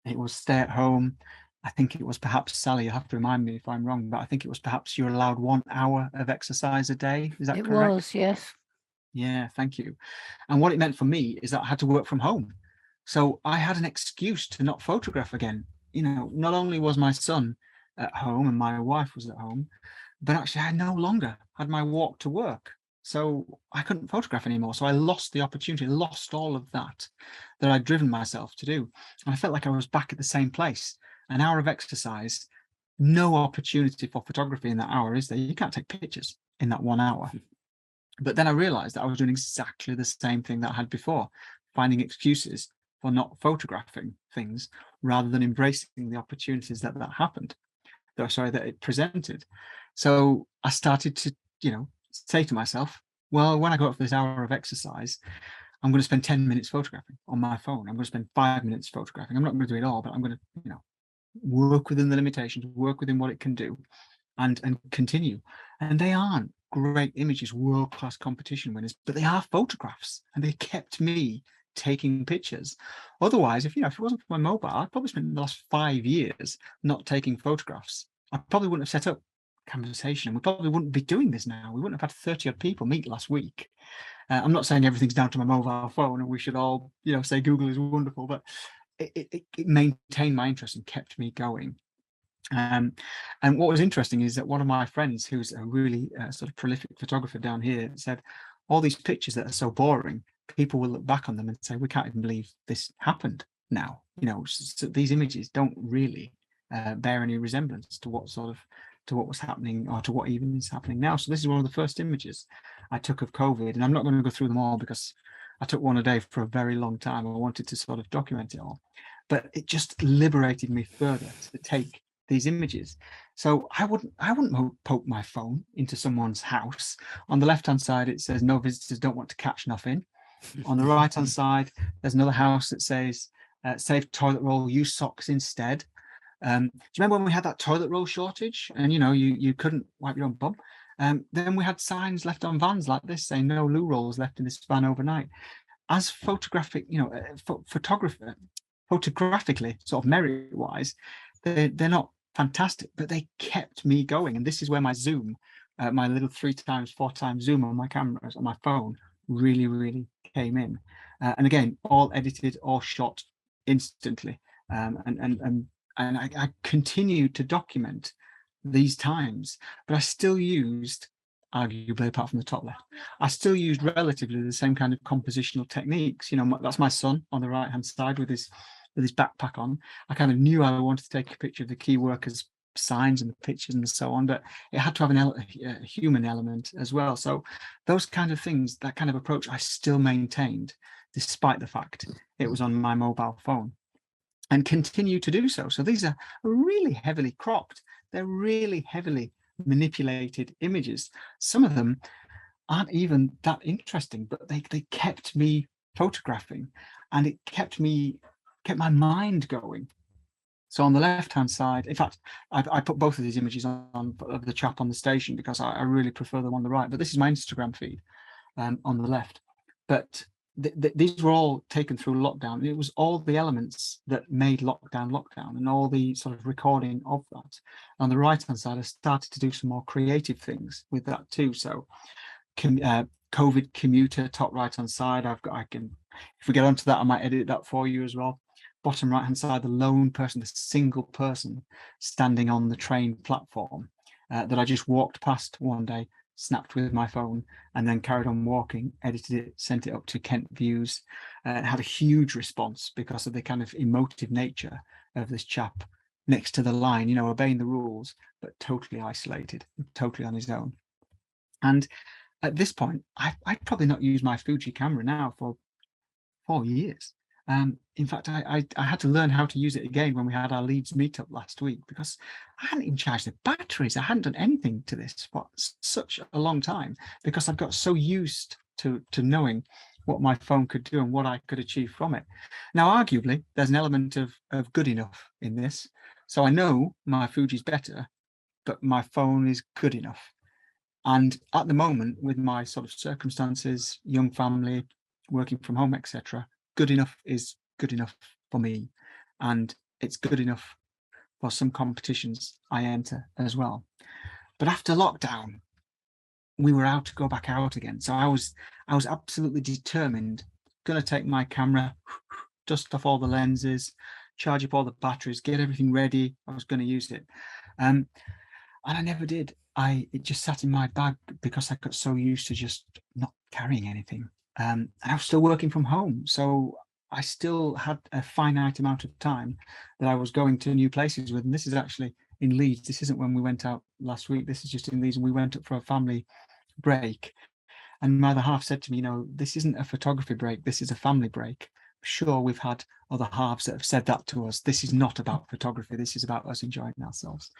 it was stay at home. I think it was perhaps, Sally, you'll have to remind me if I'm wrong, but I think it was perhaps you're allowed 1 hour of exercise a day. Is that correct? It was, yes. Yeah, thank you. And what it meant for me is that I had to work from home. So I had an excuse to not photograph again. Not only was my son at home and my wife was at home, but actually I no longer had my walk to work. So I couldn't photograph anymore. So I lost the opportunity, lost all of that I'd driven myself to do. And I felt like I was back at the same place. An hour of exercise, no opportunity for photography in that hour, is there? You can't take pictures in that 1 hour. But then I realized that I was doing exactly the same thing that I had before, finding excuses for not photographing things rather than embracing the opportunities that happened, that it presented. So I started to, say to myself, well, when I go up for this hour of exercise, I'm going to spend 10 minutes photographing on my phone. I'm going to spend 5 minutes photographing. I'm not going to do it all, but I'm going to, work within the limitations, work within what it can do, and continue. And they aren't great images, world-class competition winners, but they are photographs, and they kept me taking pictures. Otherwise, if it wasn't for my mobile, I'd probably spent the last 5 years not taking photographs. I probably wouldn't have set up Camversation, and we probably wouldn't be doing this now. We wouldn't have had 30 odd people meet last week. I'm not saying everything's down to my mobile phone and we should all, say Google is wonderful, but it maintained my interest and kept me going. And what was interesting is that one of my friends, who's a really sort of prolific photographer down here, said, all these pictures that are so boring, people will look back on them and say, we can't even believe this happened now. So these images don't really bear any resemblance to what was happening, or to what even is happening now. So this is one of the first images I took of COVID, and I'm not going to go through them all because I took one a day for a very long time. I wanted to sort of document it all, but it just liberated me further to take these images. So I wouldn't poke my phone into someone's house. On the left hand side it says no visitors, don't want to catch nothing. On the right hand side there's another house that says save toilet roll, use socks instead. Do you remember when we had that toilet roll shortage and you couldn't wipe your own bum? Then we had signs left on vans like this saying no loo rolls left in this van overnight. As photographically sort of merit wise, they're not fantastic, but they kept me going. And this is where my zoom, my little 3x 4x zoom on my cameras on my phone really, really came in. And again, all edited, all shot instantly. And I continued to document these times, but I still used, arguably apart from the top left, I still used relatively the same kind of compositional techniques. That's my son on the right hand side with his backpack on. I kind of knew I wanted to take a picture of the key workers signs and the pictures and so on, but it had to have a human element as well. So those kind of things, that kind of approach, I still maintained despite the fact it was on my mobile phone, and continue to do so. So these are really heavily cropped. They're really heavily manipulated images. Some of them aren't even that interesting, but they kept me photographing, and it kept my mind going. So on the left hand side, in fact, I put both of these images on of the chap on the station because I really prefer them on the right, but this is my Instagram feed on the left. But these were all taken through lockdown. It was all the elements that made lockdown and all the sort of recording of that. On the right hand side, I started to do some more creative things with that too. So COVID commuter, top right hand side, if we get onto that, I might edit that for you as well. Bottom right hand side, the lone person, the single person standing on the train platform that I just walked past one day, snapped with my phone, and then carried on walking, edited it, sent it up to Kent Views. It had a huge response because of the kind of emotive nature of this chap next to the line, obeying the rules, but totally isolated, totally on his own. And at this point, I'd probably not used my Fuji camera now for 4 years. In fact, I had to learn how to use it again when we had our Leeds meetup last week, because I hadn't even charged the batteries. I hadn't done anything to this for such a long time, because I've got so used to knowing what my phone could do and what I could achieve from it. Now, arguably, there's an element of good enough in this. So I know my Fuji's better, but my phone is good enough. And at the moment, with my sort of circumstances, young family, working from home, etc., good enough is good enough for me, and it's good enough for some competitions I enter as well. But after lockdown, we were out to go back out again. So I was absolutely determined, going to take my camera, dust off all the lenses, charge up all the batteries, get everything ready. I was going to use it, and I never did. It just sat in my bag because I got so used to just not carrying anything. I was still working from home, so I still had a finite amount of time that I was going to new places with. And this is actually in Leeds. This isn't when we went out last week. This is just in Leeds, and we went up for a family break. And my other half said to me, this isn't a photography break. This is a family break. Sure, we've had other halves that have said that to us. This is not about photography. This is about us enjoying ourselves.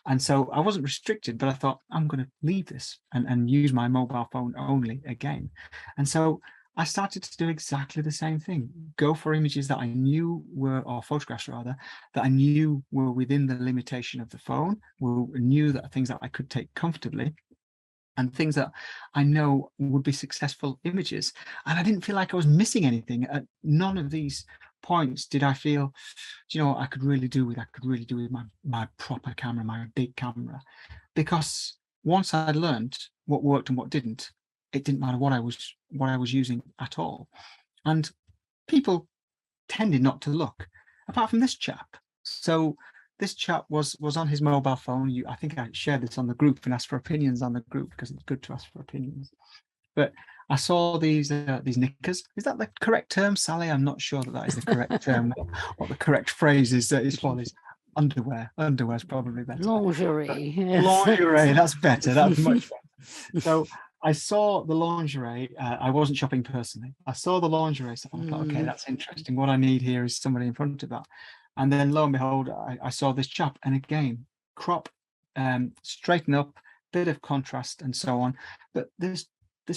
And so I wasn't restricted, but I thought, I'm going to leave this and use my mobile phone only again. And so I started to do exactly the same thing, go for images that I knew were, or photographs rather, that I knew were within the limitation of the phone, knew that things that I could take comfortably, and things that I know would be successful images. And I didn't feel like I was missing anything. At none of these points did I feel, do you know what I could really do with my proper camera, my big camera. Because once I learned what worked and what didn't, it didn't matter what I was using at all. And people tended not to look, apart from this chap. So this chap was on his mobile phone. I think I shared this on the group and asked for opinions on the group, because it's good to ask for opinions. But I saw these knickers. Is that the correct term, Sally? I'm not sure that is the correct term. What the correct phrase is for this. Underwear. Underwear is probably better. Lingerie. Yes. Lingerie. That's better. That's much better. So I saw the lingerie. I wasn't shopping personally. I saw the lingerie. So I thought, okay, that's interesting. What I need here is somebody in front of that. And then lo and behold, I saw this chap, and again, crop, straighten up, bit of contrast, and so on. But this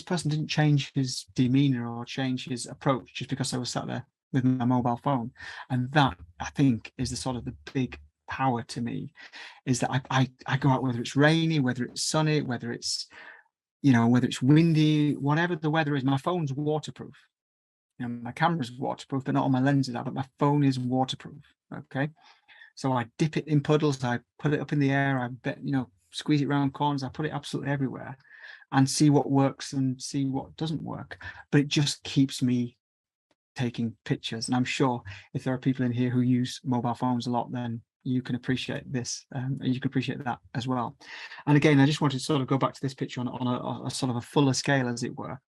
person didn't change his demeanor or change his approach just because I was sat there with my mobile phone. And that, I think, is the sort of the big power to me, is that I go out, whether it's rainy, whether it's sunny, whether it's windy, whatever the weather is. My phone's waterproof. My camera's waterproof, but not all my lenses are, but my phone is waterproof. Okay. So I dip it in puddles, I put it up in the air, I squeeze it around corners, I put it absolutely everywhere, and see what works and see what doesn't work. But it just keeps me taking pictures. And I'm sure if there are people in here who use mobile phones a lot, then you can appreciate this, and you can appreciate that as well. And again, I just wanted to sort of go back to this picture on a sort of a fuller scale, as it were,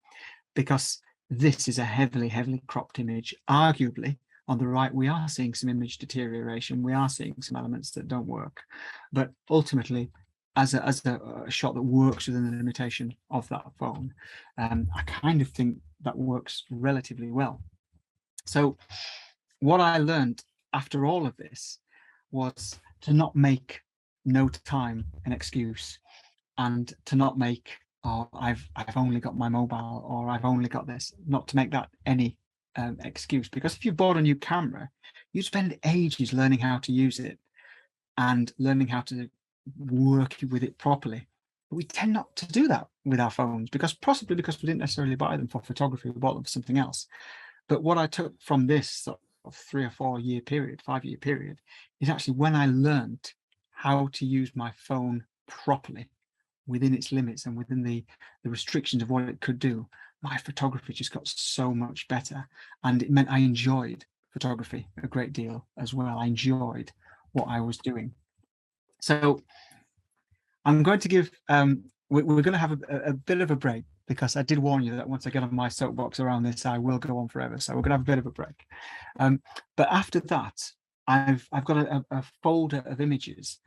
because this is a heavily cropped image. Arguably, on the right, we are seeing some image deterioration. We are seeing some elements that don't work. But ultimately, as a shot that works within the limitation of that phone, I kind of think that works relatively well. So what I learned after all of this was to not make no time an excuse, and to not make, oh, I've only got my mobile, or I've only got this, not to make that any excuse. Because if you bought a new camera, you spend ages learning how to use it and learning how to work with it properly. But we tend not to do that with our phones, possibly because we didn't necessarily buy them for photography, we bought them for something else. But what I took from this sort of 3 or 4 year period, 5-year period, is actually when I learned how to use my phone properly within its limits and within the restrictions of what it could do, my photography just got so much better. And it meant I enjoyed photography a great deal as well. I enjoyed what I was doing. So I'm going to give, we're going to have a bit of a break, because I did warn you that once I get on my soapbox around this, I will go on forever. So we're going to have a bit of a break. But after that, I've got a folder of images,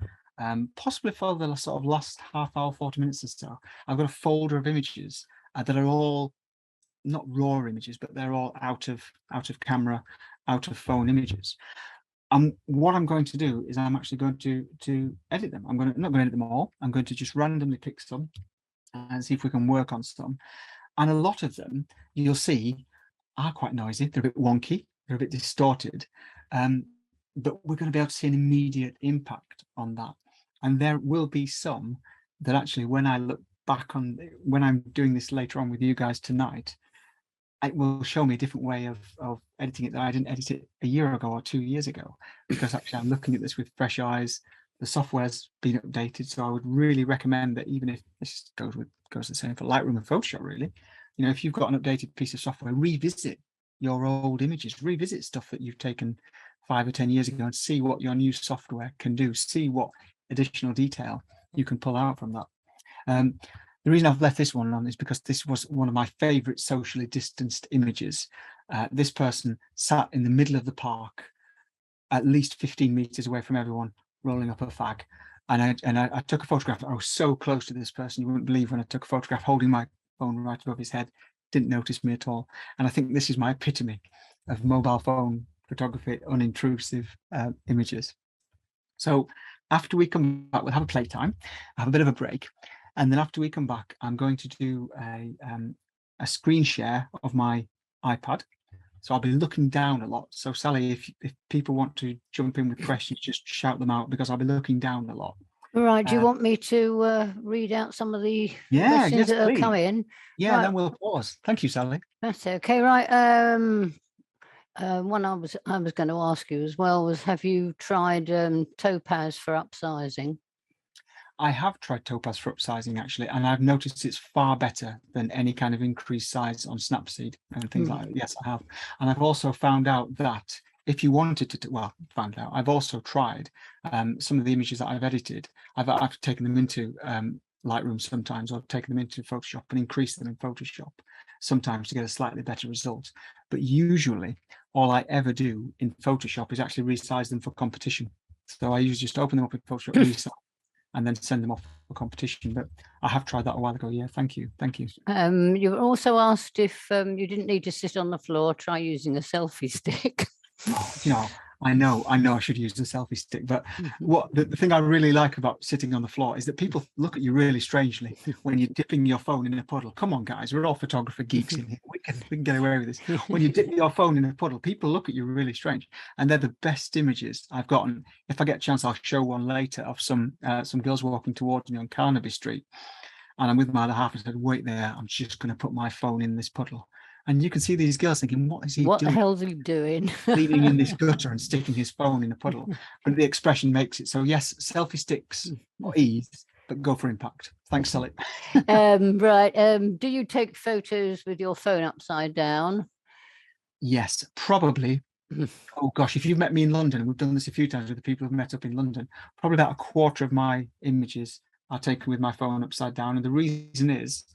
possibly for the sort of last half hour, 40 minutes or so. I've got a folder of images that are all not raw images, but they're all out of camera, out of phone images. What I'm going to do is I'm actually going to edit them. I'm not going to edit them all. I'm going to just randomly pick some and see if we can work on some. And a lot of them, you'll see, are quite noisy. They're a bit wonky. They're a bit distorted. But we're going to be able to see an immediate impact on that. And there will be some that actually, when I look back on, when I'm doing this later on with you guys tonight, it will show me a different way of editing it that I didn't edit it a year ago or 2 years ago, because actually I'm looking at this with fresh eyes. The software's been updated, so I would really recommend that, even if this goes the same for Lightroom and Photoshop, really, if you've got an updated piece of software, revisit your old images, revisit stuff that you've taken 5 or 10 years ago, and see what your new software can do, see what additional detail you can pull out from that. The reason I've left this one on is because this was one of my favorite socially distanced images. This person sat in the middle of the park, at least 15 meters away from everyone, rolling up a fag. And I took a photograph. I was so close to this person, you wouldn't believe, when I took a photograph holding my phone right above his head, didn't notice me at all. And I think this is my epitome of mobile phone photography, unintrusive images. So after we come back, we'll have a playtime, have a bit of a break. And then after we come back, I'm going to do a screen share of my iPad. So I'll be looking down a lot. So Sally, if people want to jump in with questions, just shout them out, because I'll be looking down a lot. Right. Do you want me to read out some of the Yeah, questions yes, that have please. come in? Yeah, Right. then we'll pause. Thank you, Sally. That's okay. Right. One I was going to ask you as well was, have you tried Topaz for upsizing? I have tried Topaz for upsizing actually, and I've noticed it's far better than any kind of increased size on Snapseed and things like that. Yes, I have. And I've also found out that if you wanted to, I've also tried some of the images that I've edited. I've taken them into Lightroom sometimes, or taken them into Photoshop and increased them in Photoshop sometimes to get a slightly better result. But usually all I ever do in Photoshop is actually resize them for competition. So I usually just open them up in Photoshop, resize, and then send them off for competition. But I have tried that a while ago. Yeah, thank you. You were also asked if you didn't need to sit on the floor, try using a selfie stick. Oh, I know I should use the selfie stick, but what the thing I really like about sitting on the floor is that people look at you really strangely when you're dipping your phone in a puddle. Come on, guys, we're all photographer geeks in here. We can get away with this. When you dip your phone in a puddle, people look at you really strange, and they're the best images I've gotten. If I get a chance, I'll show one later of some girls walking towards me on Carnaby Street, and I'm with my other half and said, "Wait there, I'm just going to put my phone in this puddle." And you can see these girls thinking, "What is he What doing? the hell's he doing?" Leaning in this gutter and sticking his phone in a puddle." But the expression makes it. So yes, selfie sticks or ease, but go for impact. Thanks, Sally. Right. Do you take photos with your phone upside down? Yes, probably. Oh gosh, if you've met me in London, we've done this a few times with the people who've met up in London, probably about a quarter of my images are taken with my phone upside down. And the reason is,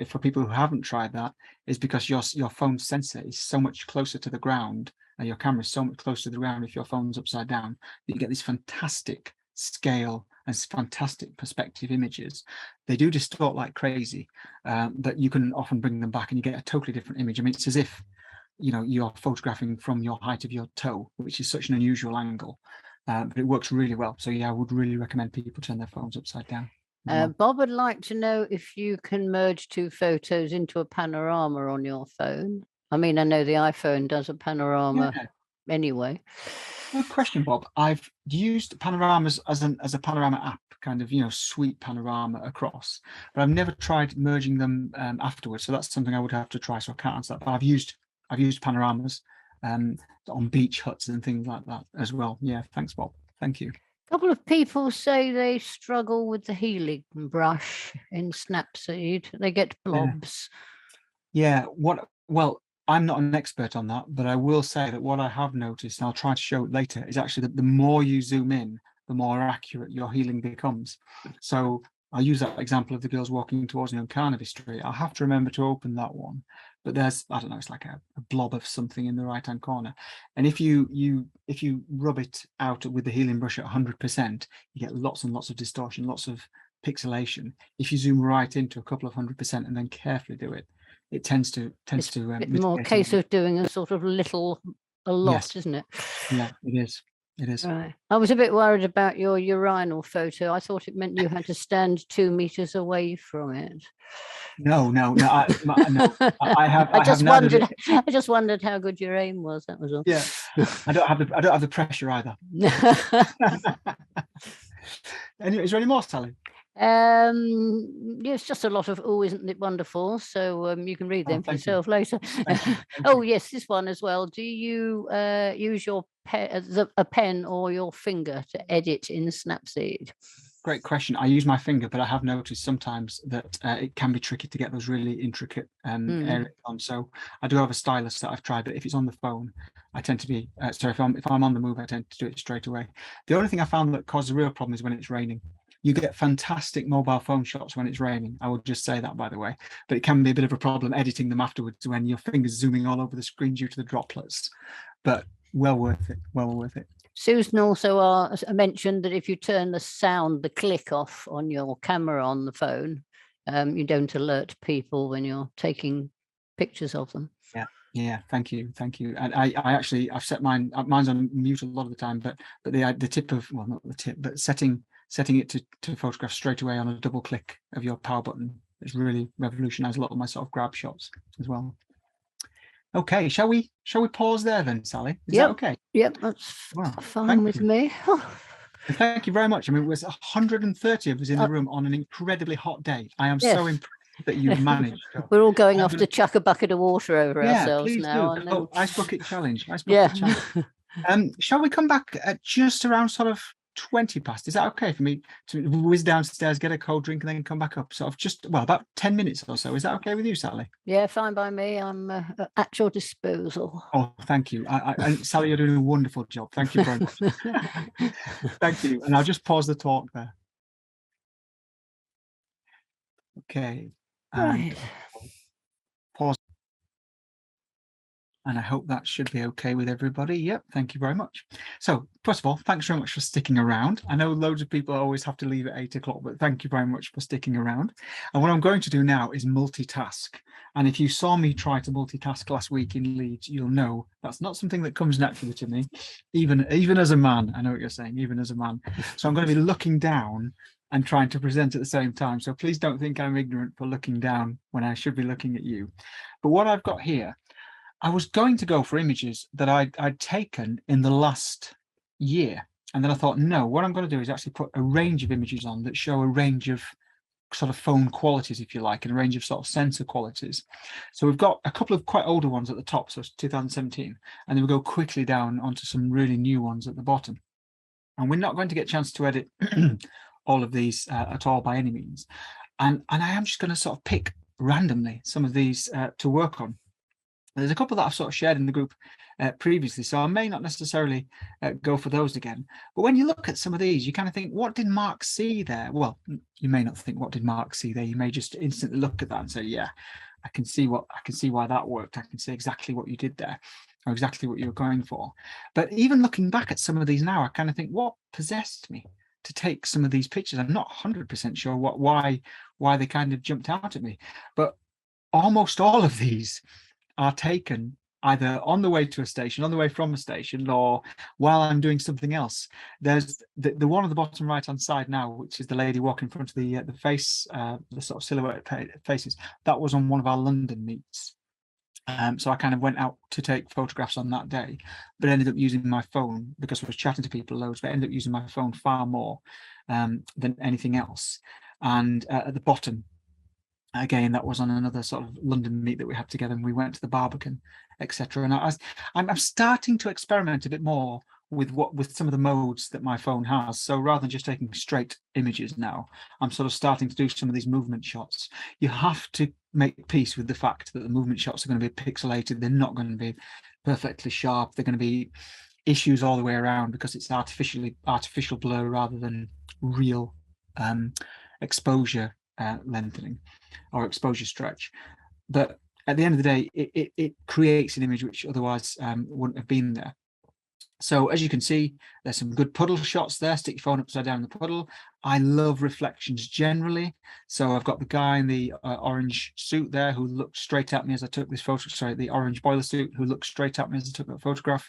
for people who haven't tried that, is because your phone sensor is so much closer to the ground, and your camera is so much closer to the ground if your phone's upside down, that you get this fantastic scale and fantastic perspective images. They do distort like crazy, but you can often bring them back and you get a totally different image. I mean, it's as if you're photographing from your height of your toe, which is such an unusual angle, but it works really well. So yeah, I would really recommend people turn their phones upside down. Bob would like to know if you can merge two photos into a panorama on your phone. I mean, I know the iPhone does a panorama anyway. Good question, Bob. I've used panoramas as a panorama app, kind of sweep panorama across, but I've never tried merging them afterwards. So that's something I would have to try. So I can't answer that. But I've used panoramas on beach huts and things like that as well. Yeah, thanks, Bob. Thank you. A couple of people say they struggle with the healing brush in Snapseed. They get blobs. Yeah. Well, I'm not an expert on that, but I will say that what I have noticed, and I'll try to show it later, is actually that the more you zoom in, the more accurate your healing becomes. So I'll use that example of the girls walking towards me on Carnaby Street. I'll have to remember to open that one, but there's, I don't know, it's like a blob of something in the right-hand corner. And if you rub it out with the healing brush at 100%, you get lots and lots of distortion, lots of pixelation. If you zoom right into a couple of 100% and then carefully do it, it tends to more a case of doing a sort of a lot, yes. Isn't it? Yeah, it is. Right. I was a bit worried about your urinal photo. I thought it meant you had to stand 2 meters away from it. No. I have. I just wondered how good your aim was. That was all. Yeah, I don't have the pressure either. Anyway, is there any more, Sally? Yes, just a lot of isn't it wonderful? So you can read them for yourself later. Thank you. Yes, this one as well. Do you use your a pen or your finger to edit in Snapseed? Great question. I use my finger, but I have noticed sometimes that it can be tricky to get those really intricate areas on. So I do have a stylus that I've tried, but if it's on the phone, I tend to be if I'm on the move, I tend to do it straight away. The only thing I found that causes a real problem is when it's raining. You get fantastic mobile phone shots when it's raining. I would just say that, by the way, but it can be a bit of a problem editing them afterwards when your finger's zooming all over the screen due to the droplets. But well worth it. Susan also mentioned that if you turn the click off on your camera on the phone, you don't alert people when you're taking pictures of them. Yeah. Thank you. And I've set mine's on mute a lot of the time, but the tip of, well, not the tip, but setting it to photograph straight away on a double click of your power button has really revolutionized a lot of my sort of grab shots as well. Okay, shall we pause there then, Sally? Is that okay? Yep, that's fine with me. Thank you very much. I mean, it was 130 of us in the room on an incredibly hot day. I am so Yes. impressed that you've managed. We're all going off to chuck a bucket of water over Yeah, ourselves please now. do. And Oh, then, ice bucket challenge. Ice yeah. bucket challenge. Shall we come back at just around sort of 20 past? Is that okay for me to whiz downstairs, get a cold drink, and then come back up? Sort of just, well, about 10 minutes or so. Is that okay with you, Sally? Yeah, fine by me. I'm at your disposal. Oh, thank you. Sally, you're doing a wonderful job. Thank you very much. Thank you. And I'll just pause the talk there. Okay. And Right. pause. And I hope that should be okay with everybody. Yep, thank you very much. So first of all, thanks very much for sticking around. I know loads of people always have to leave at 8 o'clock, but thank you very much for sticking around. And what I'm going to do now is multitask. And if you saw me try to multitask last week in Leeds, you'll know that's not something that comes naturally to me, even as a man. I know what you're saying, even as a man. So I'm going to be looking down and trying to present at the same time. So please don't think I'm ignorant for looking down when I should be looking at you. But what I've got here, I was going to go for images that I'd taken in the last year. And then I thought, no, what I'm going to do is actually put a range of images on that show a range of sort of phone qualities, if you like, and a range of sort of sensor qualities. So we've got a couple of quite older ones at the top, so it's 2017, and then we'll go quickly down onto some really new ones at the bottom. And we're not going to get a chance to edit all of these at all by any means. And I am just going to sort of pick randomly some of these to work on. There's a couple that I've sort of shared in the group previously, so I may not necessarily go for those again. But when you look at some of these, you kind of think, what did Mark see there? Well, you may not think, what did Mark see there? You may just instantly look at that and say, yeah, I can see why that worked. I can see exactly what you did there, or exactly what you were going for. But even looking back at some of these now, I kind of think, what possessed me to take some of these pictures? I'm not 100% sure why they kind of jumped out at me, but almost all of these are taken either on the way to a station, on the way from a station, or while I'm doing something else. There's the one on the bottom right hand side now, which is the lady walking in front of the face, the sort of silhouette faces. That was on one of our London meets. So I kind of went out to take photographs on that day, but ended up using my phone because I was chatting to people loads, but ended up using my phone far more than anything else. And at the bottom, again, that was on another sort of London meet that we had together, and we went to the Barbican, etc. And I'm starting to experiment a bit more with some of the modes that my phone has. So rather than just taking straight images now, I'm sort of starting to do some of these movement shots. You have to make peace with the fact that the movement shots are going to be pixelated. They're not going to be perfectly sharp. They're going to be issues all the way around because it's artificial blur rather than real exposure lengthening or exposure stretch. But at the end of the day, it creates an image which otherwise wouldn't have been there. So as you can see, there's some good puddle shots there. Stick your phone upside down in the puddle. I love reflections generally. So I've got the guy in the orange suit there who looked straight at me as I took this photo. Sorry, the orange boiler suit who looked straight at me as I took that photograph.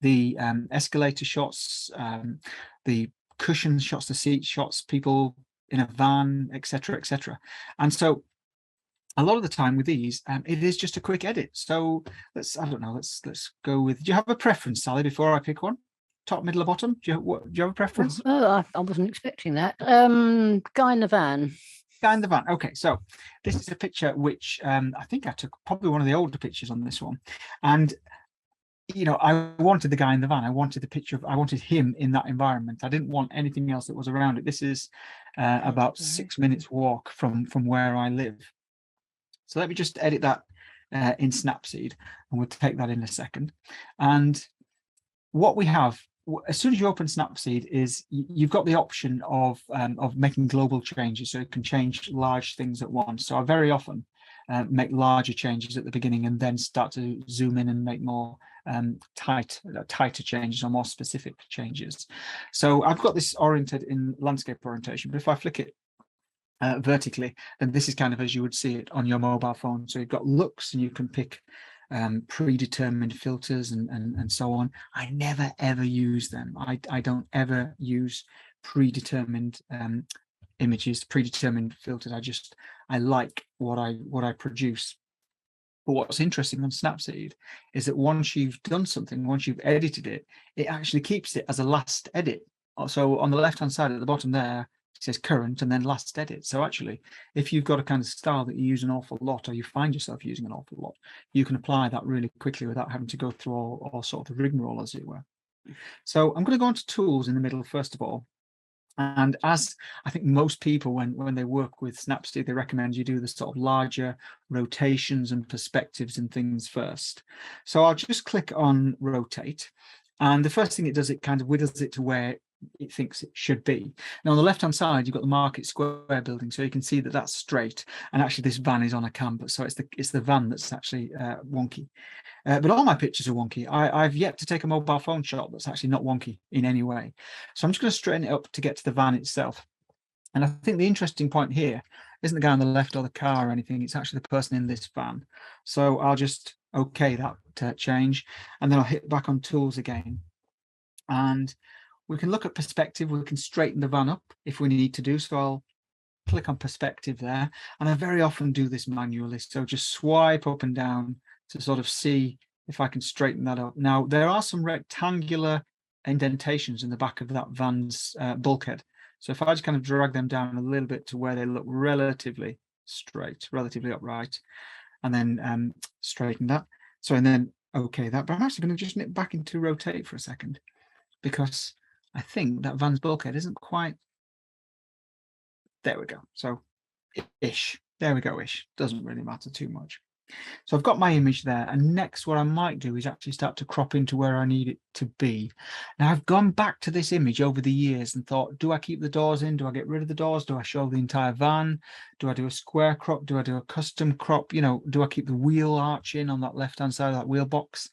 The escalator shots, the cushion shots, the seat shots, people in a van, etc., etc. And so a lot of the time with these, it is just a quick edit. So let's go with, do you have a preference, Sally, before I pick one? Top, middle, or bottom? Do you have a preference? Oh, I wasn't expecting that. Guy in the van. Guy in the van. Okay, so this is a picture which I think I took, probably one of the older pictures on this one. And you know, I wanted the guy in the van. I wanted the picture I wanted him in that environment. I didn't want anything else that was around it. This is about 6 minutes walk from where I live. So let me just edit that in Snapseed, and we'll take that in a second. And what we have, as soon as you open Snapseed, is you've got the option of making global changes, so it can change large things at once. So I very often make larger changes at the beginning and then start to zoom in and make more tighter changes or more specific changes. So I've got this oriented in landscape orientation, but if I flick it vertically, then this is kind of as you would see it on your mobile phone. So you've got looks and you can pick predetermined filters and so on. I never ever use them. I don't ever use predetermined images, predetermined filters. I like what I produce. But what's interesting on Snapseed is that once you've done something, once you've edited it, it actually keeps it as a last edit. So on the left-hand side at the bottom there, it says current and then last edit. So actually, if you've got a kind of style that you use an awful lot, or you find yourself using an awful lot, you can apply that really quickly without having to go through all sort of the rigmarole, as it were. So I'm going to go on to tools in the middle, first of all. And as I think most people, when they work with Snapseed, they recommend you do the sort of larger rotations and perspectives and things first. So I'll just click on rotate. And the first thing it does, it kind of whittles it to where it thinks it should be. Now on the left-hand side, you've got the Market Square building, so you can see that that's straight. And actually this van is on a canvas, so it's the van that's actually wonky. But all my pictures are wonky. I've yet to take a mobile phone shot that's actually not wonky in any way. So I'm just going to straighten it up to get to the van itself. And I think the interesting point here isn't the guy on the left or the car or anything. It's actually the person in this van. So I'll just OK that change. And then I'll hit back on tools again. And we can look at perspective. We can straighten the van up if we need to do so. I'll click on perspective there. And I very often do this manually. So just swipe up and down to sort of see if I can straighten that up. Now, there are some rectangular indentations in the back of that van's bulkhead. So if I just kind of drag them down a little bit to where they look relatively straight, relatively upright, and then straighten that. So, and then OK that. But I'm actually going to just nip back into rotate for a second, because I think that van's bulkhead isn't quite. There we go. So ish. There we go, ish. Doesn't really matter too much. So I've got my image there, and next what I might do is actually start to crop into where I need it to be. Now I've gone back to this image over the years and thought, do I keep the doors in? Do I get rid of the doors? Do I show the entire van? Do I do a square crop? Do I do a custom crop? You know, do I keep the wheel arch in on that left-hand side of that wheel box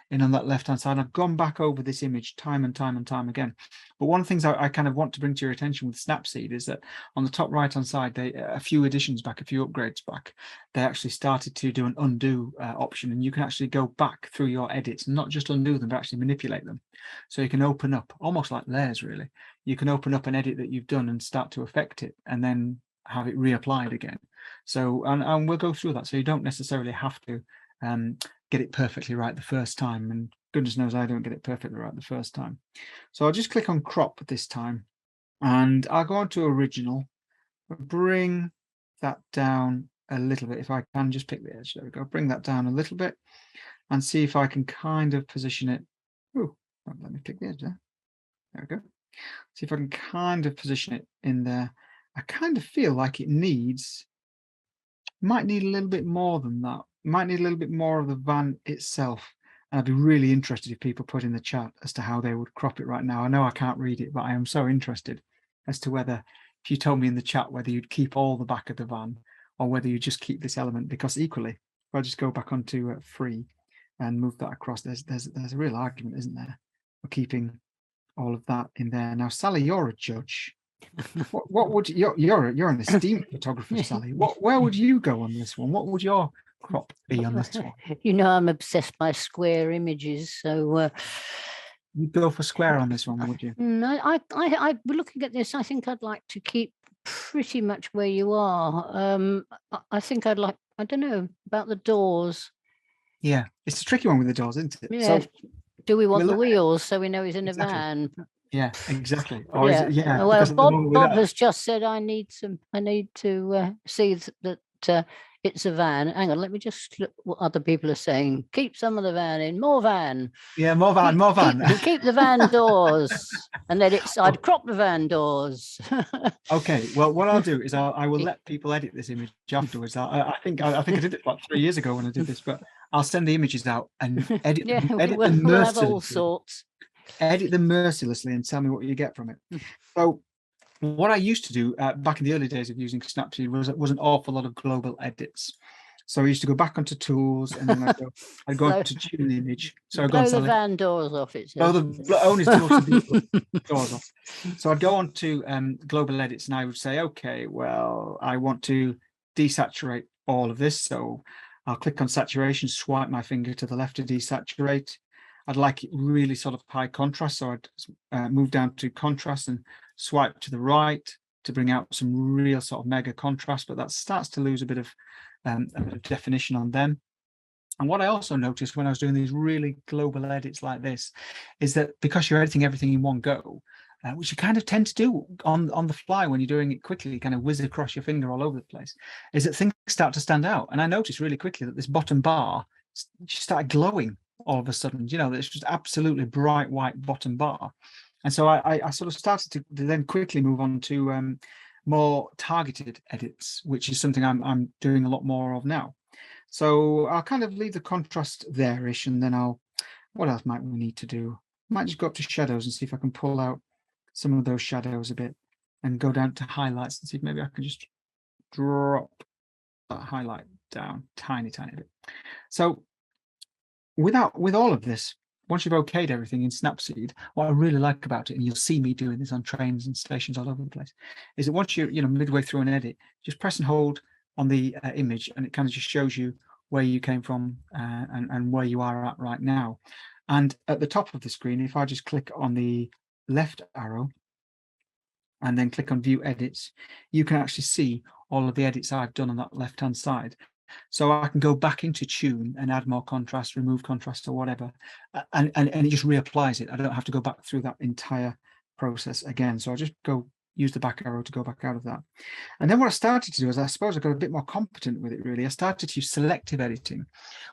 in on that left-hand side? I've gone back over this image time and time and time again. But one of the things I kind of want to bring to your attention with Snapseed is that on the top right-hand side, a few additions back, a few upgrades back, they actually started to do an undo option, and you can actually go back through your edits and not just undo them, but actually manipulate them. So you can open up, almost like layers really, you can open up an edit that you've done and start to affect it and then have it reapplied again. So, and we'll go through that. So you don't necessarily have to get it perfectly right the first time, and goodness knows I don't get it perfectly right the first time. So I'll just click on crop this time, and I'll go on to original, bring that down a little bit. If I can just pick the edge, there we go, bring that down a little bit and see if I can kind of position it. Oh, let me pick the edge there. There we go. See if I can kind of position it in there. I kind of feel like it might need a little bit more than that. Might need a little bit more of the van itself. And I'd be really interested if people put in the chat as to how they would crop it right now. I know I can't read it, but I am so interested as to whether, if you told me in the chat whether you'd keep all the back of the van or whether you just keep this element, because equally, if I just go back onto free and move that across, there's a real argument, isn't there, for keeping all of that in there. Now, Sally, you're a judge. What would you're an esteemed photographer, Sally. Where would you go on this one? What would your crop be on this one? You know, I'm obsessed by square images, so you'd go for square on this one, would you? No, I looking at this, I think I'd like to keep pretty much where you are. I think I'd like, I don't know about the doors. Yeah, it's a tricky one with the doors, isn't it? Yeah. So, do we want the wheels so we know he's in a exactly. van? Yeah, exactly. Or yeah. Is it, yeah. Well, Bob has just said I need to see that it's a van. Hang on, let me just look what other people are saying. Keep some of the van in, more van. Yeah, more van, more van. Keep the van doors, and then I'd crop the van doors. Okay, well, what I'll do is I will let people edit this image afterwards. I think I did it like 3 years ago when I did this, but I'll send the images out and edit them mercilessly. We'll have all sorts. Edit them mercilessly and tell me what you get from it. So what I used to do back in the early days of using Snapseed was an awful lot of global edits. So I used to go back onto tools, and then I'd go on to tune the image. So blow the van doors off. It says. Only doors off. So I'd go on to global edits, and I would say, okay, well, I want to desaturate all of this. So I'll click on saturation, swipe my finger to the left to desaturate. I'd like it really sort of high contrast, so I'd move down to contrast and swipe to the right to bring out some real sort of mega contrast, but that starts to lose a bit of definition on them. And what I also noticed when I was doing these really global edits like this is that because you're editing everything in one go, which you kind of tend to do on the fly when you're doing it quickly, you kind of whiz across your finger all over the place, is that things start to stand out. And I noticed really quickly that this bottom bar started glowing all of a sudden. It's just absolutely bright white bottom bar. And so I sort of started to then quickly move on to more targeted edits, which is something I'm doing a lot more of now. So I'll kind of leave the contrast there-ish, and then what else might we need to do? Might just go up to shadows and see if I can pull out some of those shadows a bit, and go down to highlights and see if maybe I can just drop that highlight down tiny bit. So with all of this, once you've okayed everything in Snapseed, what I really like about it, and you'll see me doing this on trains and stations all over the place, is that once you're midway through an edit, just press and hold on the image, and it kind of just shows you where you came from and where you are at right now. And at the top of the screen, if I just click on the left arrow and then click on view edits, you can actually see all of the edits I've done on that left hand side. So I can go back into Tune and add more contrast, remove contrast or whatever, and it just reapplies it. I don't have to go back through that entire process again. So I'll just use the back arrow to go back out of that. And then what I started to do is, I suppose I got a bit more competent with it really. I started to use selective editing,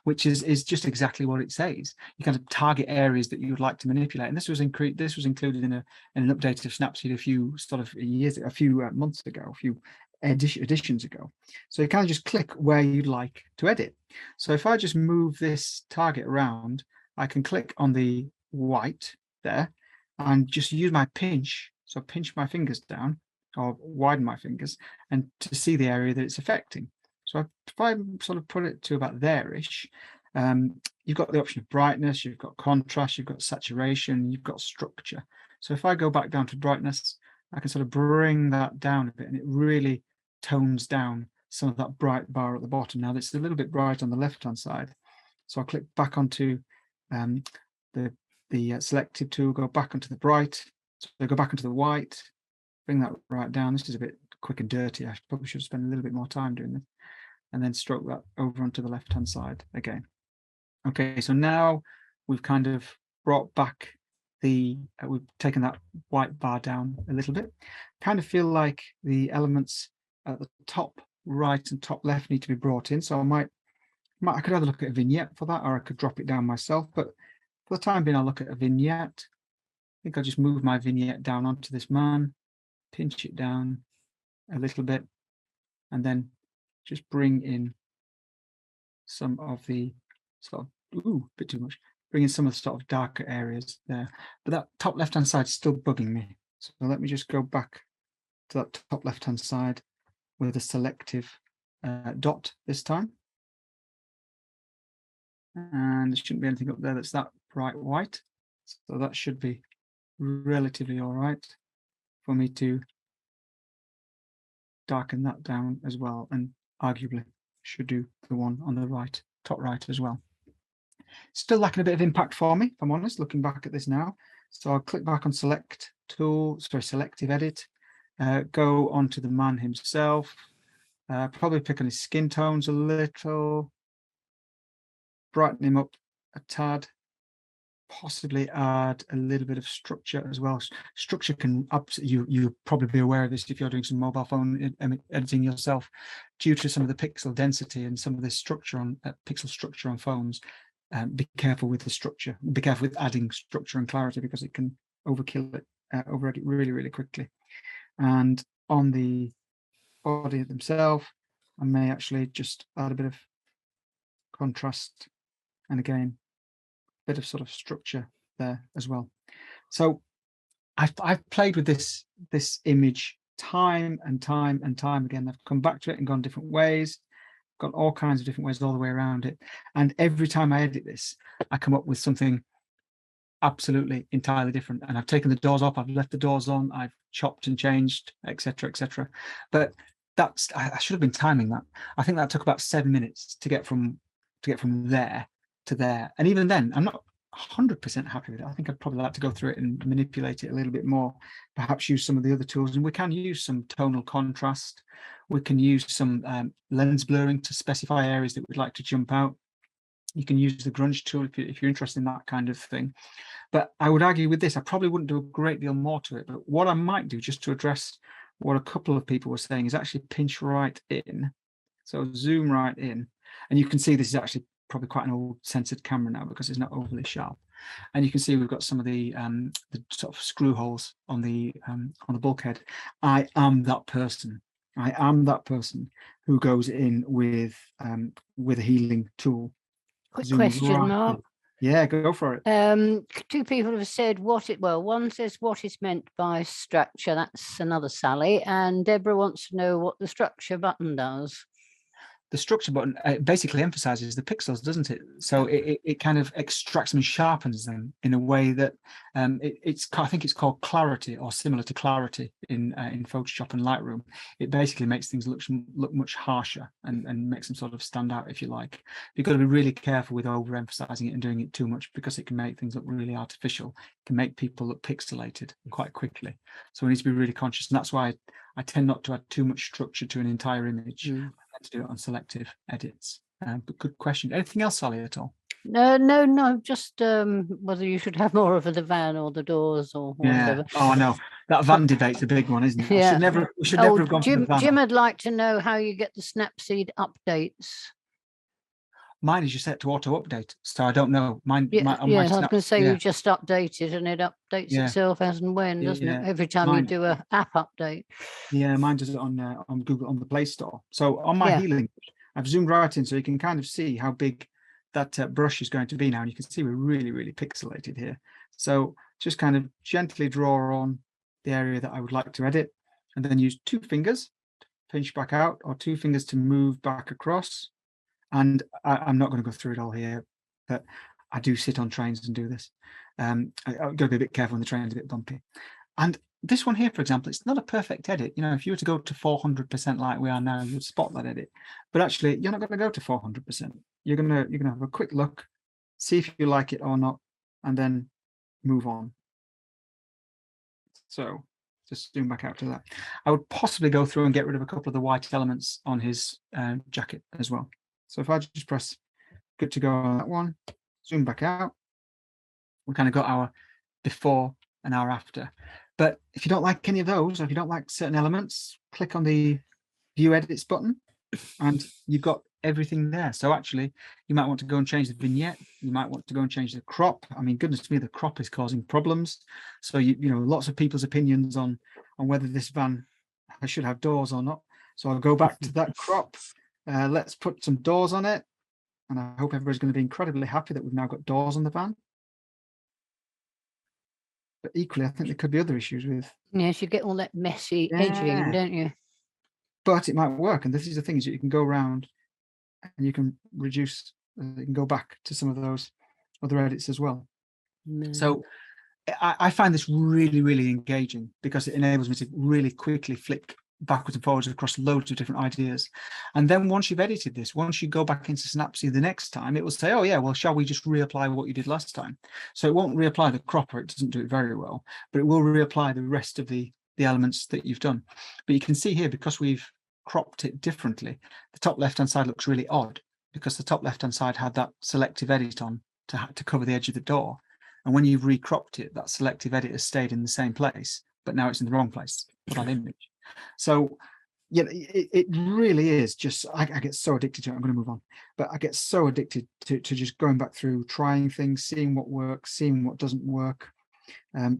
which is just exactly what it says. You kind of target areas that you would like to manipulate. And this was included in an update of Snapseed a few months ago, a few editions ago. So you kind of just click where you'd like to edit. So if I just move this target around, I can click on the white there and just use my pinch. So pinch my fingers down or widen my fingers and to see the area that it's affecting. So if I sort of put it to about there-ish, you've got the option of brightness, you've got contrast, you've got saturation, you've got structure. So if I go back down to brightness, I can sort of bring that down a bit, and it really tones down some of that bright bar at the bottom. Now it's a little bit bright on the left-hand side. So I'll click back onto the selective tool, go back onto the bright, so go back onto the white, bring that right down. This is a bit quick and dirty. I probably should spend a little bit more time doing this. And then stroke that over onto the left-hand side again. Okay, so now we've kind of brought back we've taken that white bar down a little bit. Kind of feel like the elements at the top right and top left need to be brought in. So I could either look at a vignette for that, or I could drop it down myself. But for the time being, I'll look at a vignette. I think I'll just move my vignette down onto this man, pinch it down a little bit, and then just bring in some of the sort of, a bit too much, bring in some of the sort of darker areas there. But that top left-hand side is still bugging me. So let me just go back to that top left-hand side with a selective dot this time. And there shouldn't be anything up there that's that bright white. So that should be relatively all right for me to darken that down as well, and arguably should do the one on the right, top right as well. Still lacking a bit of impact for me, if I'm honest, looking back at this now. So I'll click back on selective edit, go onto the man himself, probably pick on his skin tones a little, brighten him up a tad, possibly add a little bit of structure as well. Structure can you'll probably be aware of this if you're doing some mobile phone editing yourself, due to some of the pixel density and some of the structure on pixel structure on phones. Be careful with the structure. Be careful with adding structure and clarity, because it can overkill it, overedit really quickly. And on the body themselves, I may actually just add a bit of contrast, and again, bit of sort of structure there as well. So I've played with this image time and time again. I've come back to it and gone different ways, got all kinds of different ways all the way around it. And every time I edit this, I come up with something absolutely entirely different. And I've taken the doors off, I've left the doors on, I've chopped and changed, etc. But I should have been timing that. I think that took about 7 minutes to get from there to there. And even then, I'm not 100% happy with it. I think I'd probably like to go through it and manipulate it a little bit more, perhaps use some of the other tools. And we can use some tonal contrast. We can use some lens blurring to specify areas that we'd like to jump out. You can use the grunge tool if you're interested in that kind of thing. But I would argue with this, I probably wouldn't do a great deal more to it. But what I might do, just to address what a couple of people were saying, is actually pinch right in. So zoom right in. And you can see this is actually probably quite an old censored camera now because it's not overly sharp. And you can see we've got some of the sort of screw holes on the bulkhead. I am that person. I am that person who goes in with a healing tool. Quick Zoom question, right Mark. in. Yeah, go for it. Two people have said one says what is meant by structure. That's another Sally. And Deborah wants to know what the structure button does. The structure button basically emphasizes the pixels, doesn't it? So it kind of extracts them and sharpens them in a way that I think it's called clarity, or similar to clarity in Photoshop and Lightroom. It basically makes things look much harsher and makes them sort of stand out, if you like. You've got to be really careful with overemphasizing it and doing it too much, because it can make things look really artificial. It can make people look pixelated quite quickly. So we need to be really conscious, and that's why I tend not to add too much structure to an entire image. To do it on selective edits. But good question. Anything else, Sally, at all? No. Just whether you should have more of the van or the doors or whatever. Oh no, that van debate's a big one, isn't it? Yeah. We should never have gone for the van. Jim would like to know how you get the Snapseed updates. Mine is just set to auto update, so I don't know. I was going to say you just update it and it updates itself as and when, doesn't it? Every time you do a app update. Yeah, mine does it on Google, on the Play Store. So on my healing, I've zoomed right in so you can kind of see how big that brush is going to be now, and you can see we're really, really pixelated here. So just kind of gently draw on the area that I would like to edit, and then use 2 fingers to pinch back out, or 2 fingers to move back across. And I'm not going to go through it all here, but I do sit on trains and do this. I've got to be a bit careful when the train's a bit bumpy. And this one here, for example, it's not a perfect edit. You know, if you were to go to 400% like we are now, you'd spot that edit. But actually, you're not going to go to 400%. You're gonna have a quick look, see if you like it or not, and then move on. So just zoom back out to that. I would possibly go through and get rid of a couple of the white elements on his jacket as well. So if I just press good to go on that one, zoom back out, we kind of got our before and our after. But if you don't like any of those, or if you don't like certain elements, click on the view edits button and you've got everything there. So actually, you might want to go and change the vignette. You might want to go and change the crop. I mean, goodness me, the crop is causing problems. So, you know, lots of people's opinions on whether this van should have doors or not. So I'll go back to that crop. Let's put some doors on it, and I hope everybody's going to be incredibly happy that we've now got doors on the van. But equally, I think there could be other issues with. Yes, you get all that messy edging, don't you? But it might work, and this is the thing, is that you can go around and you can reduce. You can go back to some of those other edits as well. So I find this really, really engaging, because it enables me to really quickly flick backwards and forwards across loads of different ideas. And then once you've edited this, once you go back into Snapseed the next time, it will say, oh yeah, well, shall we just reapply what you did last time? So it won't reapply the cropper, it doesn't do it very well, but it will reapply the rest of the elements that you've done. But you can see here, because we've cropped it differently, the top left hand side looks really odd, because the top left hand side had that selective edit on to cover the edge of the door. And when you've recropped it, that selective edit has stayed in the same place, but now it's in the wrong place for that image. So yeah, it really is just, I get so addicted to it. I'm going to move on, but I get so addicted to just going back through, trying things, seeing what works, seeing what doesn't work,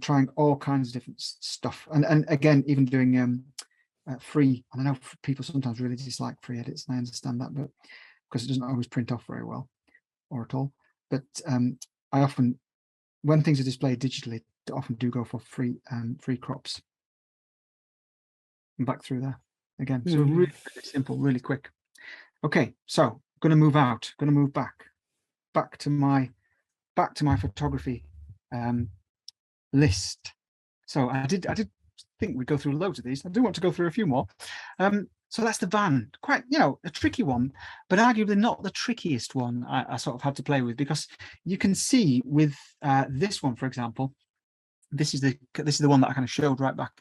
trying all kinds of different stuff. And again, even doing free, and I know people sometimes really dislike free edits, and I understand that, but because it doesn't always print off very well or at all. But I often, when things are displayed digitally, I often do go for free crops. And back through there again. So really, really simple, really quick. Okay, so I'm going to move out, going to move back to my photography list. So I did think we'd go through loads of these. I do want to go through a few more. So that's the van, quite, you know, a tricky one, but arguably not the trickiest one I sort of had to play with, because you can see with this one, for example, this is the one that I kind of showed right back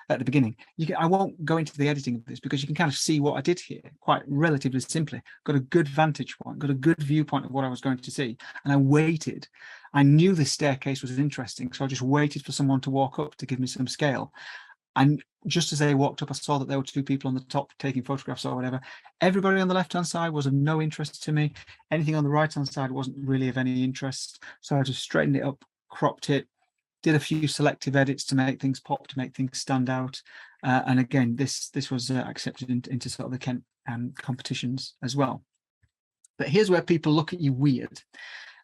at the beginning. I won't go into the editing of this because you can kind of see what I did here quite relatively simply. Got a good vantage point, got a good viewpoint of what I was going to see, and I waited. I knew this staircase was interesting, so I just waited for someone to walk up to give me some scale. And just as they walked up, I saw that there were two people on the top taking photographs or whatever. Everybody on the left-hand side was of no interest to me. Anything on the right-hand side wasn't really of any interest. So I just straightened it up, cropped it, did a few selective edits to make things pop, to make things stand out. And again, this was accepted into sort of the Kent competitions as well. But here's where people look at you weird.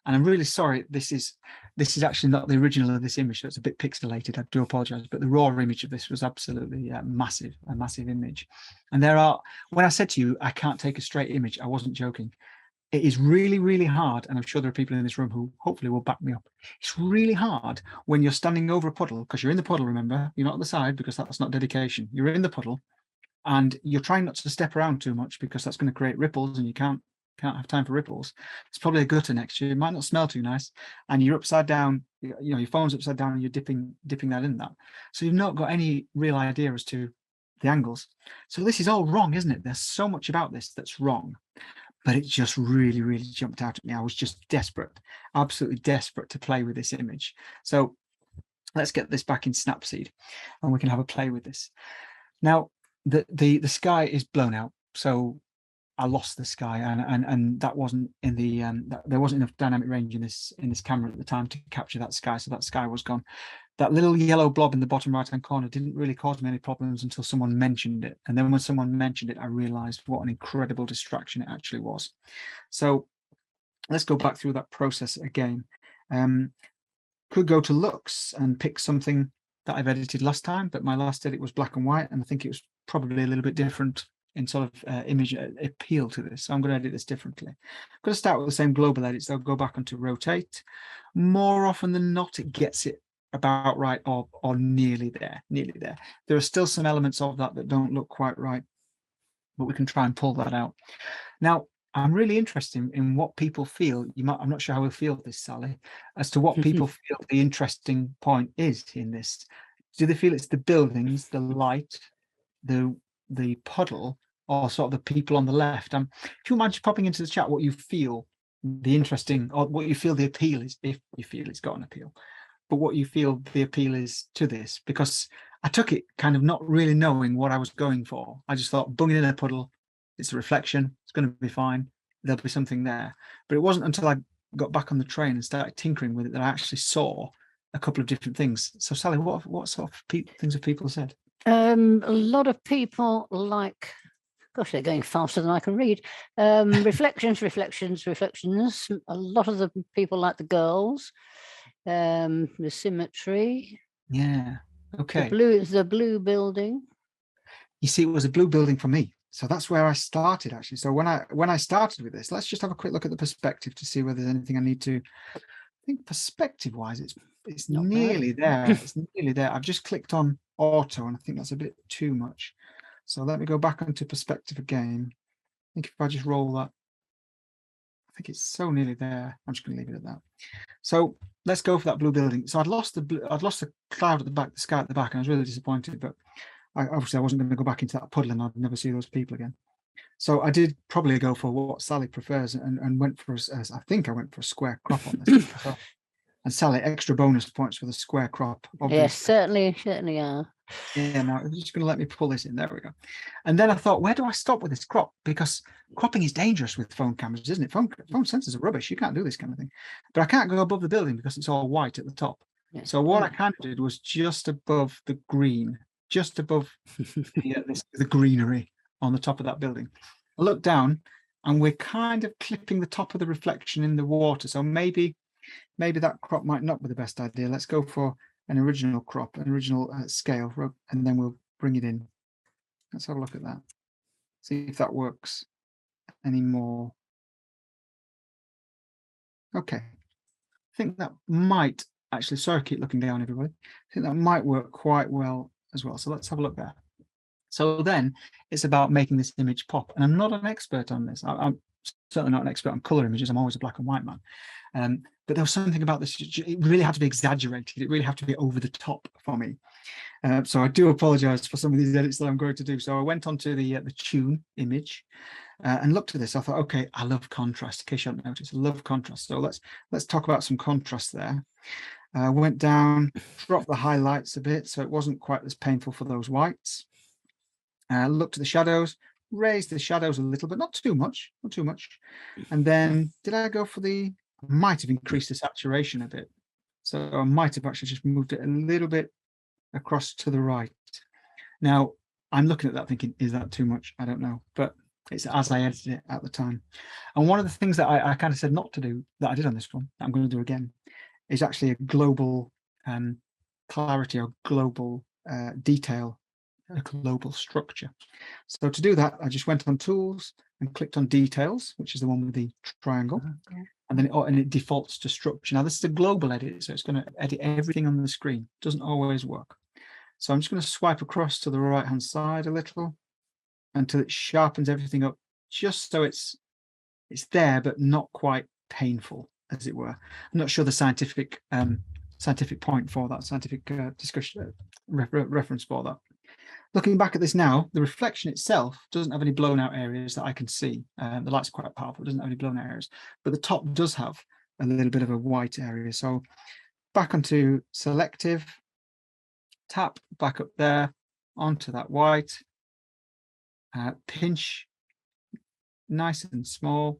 And I'm really sorry, this is actually not the original of this image, so it's a bit pixelated. I do apologize, but the raw image of this was absolutely massive, a massive image. And when I said to you, I can't take a straight image, I wasn't joking. It is really, really hard, and I'm sure there are people in this room who hopefully will back me up. It's really hard when you're standing over a puddle, because you're in the puddle, remember, you're not on the side because that's not dedication. You're in the puddle and you're trying not to step around too much because that's going to create ripples and you can't have time for ripples. It's probably a gutter next to you. It might not smell too nice, and you're upside down. Your phone's upside down, and you're dipping that in that. So you've not got any real idea as to the angles. So this is all wrong, isn't it? There's so much about this that's wrong, but it just really, really jumped out at me. I was just desperate, absolutely desperate to play with this image. So let's get this back in Snapseed, and we can have a play with this. Now the sky is blown out, so I lost the sky, and that wasn't in the there wasn't enough dynamic range in this camera at the time to capture that sky, so that sky was gone. That little yellow blob in the bottom right hand corner didn't really cause me any problems until someone mentioned it, and then when someone mentioned it, I realized what an incredible distraction it actually was. So let's go back through that process again. Could go to looks and pick something that I've edited last time, but my last edit was black and white, and I think it was probably a little bit different in sort of image appeal to this. So I'm going to edit this differently. I'm going to start with the same global edits. I'll go back onto rotate. More often than not, it gets it about right or nearly there. There are still some elements of that don't look quite right, but we can try and pull that out. Now, I'm really interested in what people feel. I'm not sure how we'll feel this, Sally, as to what people feel the interesting point is in this. Do they feel it's the buildings, the light, the puddle, or sort of the people on the left? If you mind just popping into the chat what you feel the interesting, or what you feel the appeal is, if you feel it's got an appeal, but what you feel the appeal is to this, because I took it kind of not really knowing what I was going for. I just thought, bung it in a puddle, it's a reflection, it's going to be fine, there'll be something there. But it wasn't until I got back on the train and started tinkering with it that I actually saw a couple of different things. So Sally, what sort of things have people said? A lot of people like, gosh, they're going faster than I can read. Reflections. A lot of the people like the girls, the symmetry. Yeah. Okay. The blue building. You see, it was a blue building for me. So that's where I started, actually. So when I started with this, let's just have a quick look at the perspective to see whether there's anything I need to. I think perspective-wise, it's nearly there. It's nearly there. I've just clicked on auto, and I think that's a bit too much. So let me go back onto perspective again. I think if I just roll that, I think it's so nearly there. I'm just going to leave it at that. So let's go for that blue building. So I'd lost the cloud at the back, the sky at the back, and I was really disappointed. But obviously I wasn't going to go back into that puddle, and I'd never see those people again. So I did probably go for what Sally prefers, and went for I think I went for a square crop on this. And Sally, extra bonus points for the square crop. Obviously. Yes, certainly are. Yeah, now it's just going to let me pull this in. There we go. And then I thought, where do I stop with this crop? Because cropping is dangerous with phone cameras, isn't it? Phone sensors are rubbish. You can't do this kind of thing. But I can't go above the building because it's all white at the top. Yes. So what I kind of did was just above the green, just above the greenery on the top of that building. I look down, and we're kind of clipping the top of the reflection in the water. So maybe that crop might not be the best idea. Let's go for an original crop, an original scale, and then we'll bring it in. Let's have a look at that. See if that works anymore. Okay. I think that might actually, sorry, I keep looking down, everybody. I think that might work quite well as well. So let's have a look there. So then it's about making this image pop. And I'm not an expert on this. I'm certainly not an expert on color images. I'm always a black and white man. but there was something about this, it really had to be exaggerated. It really had to be over the top for me. So I do apologize for some of these edits that I'm going to do. So I went onto the tune image and looked at this. I thought, okay, I love contrast. In case you haven't noticed, I love contrast. So let's talk about some contrast there. Went down, dropped the highlights a bit, so it wasn't quite as painful for those whites. Looked at the shadows, raised the shadows a little bit, not too much, And then did I go for might have increased the saturation a bit. So I might have actually just moved it a little bit across to the right. Now, I'm looking at that thinking, is that too much? I don't know, but it's as I edited it at the time. And one of the things that I kind of said not to do, that I did on this one, that I'm going to do again, is actually a global clarity or global detail, a global structure. So to do that, I just went on tools and clicked on details, which is the one with the triangle. And then it defaults to structure. Now, this is a global edit, so it's going to edit everything on the screen. Doesn't always work. So I'm just going to swipe across to the right-hand side a little until it sharpens everything up, just so it's there, but not quite painful, as it were. I'm not sure the scientific point for that, scientific discussion reference for that. Looking back at this now, the reflection itself doesn't have any blown out areas that I can see. The light's quite powerful, it doesn't have any blown out areas, but the top does have a little bit of a white area. So back onto selective, tap back up there onto that white, pinch nice and small,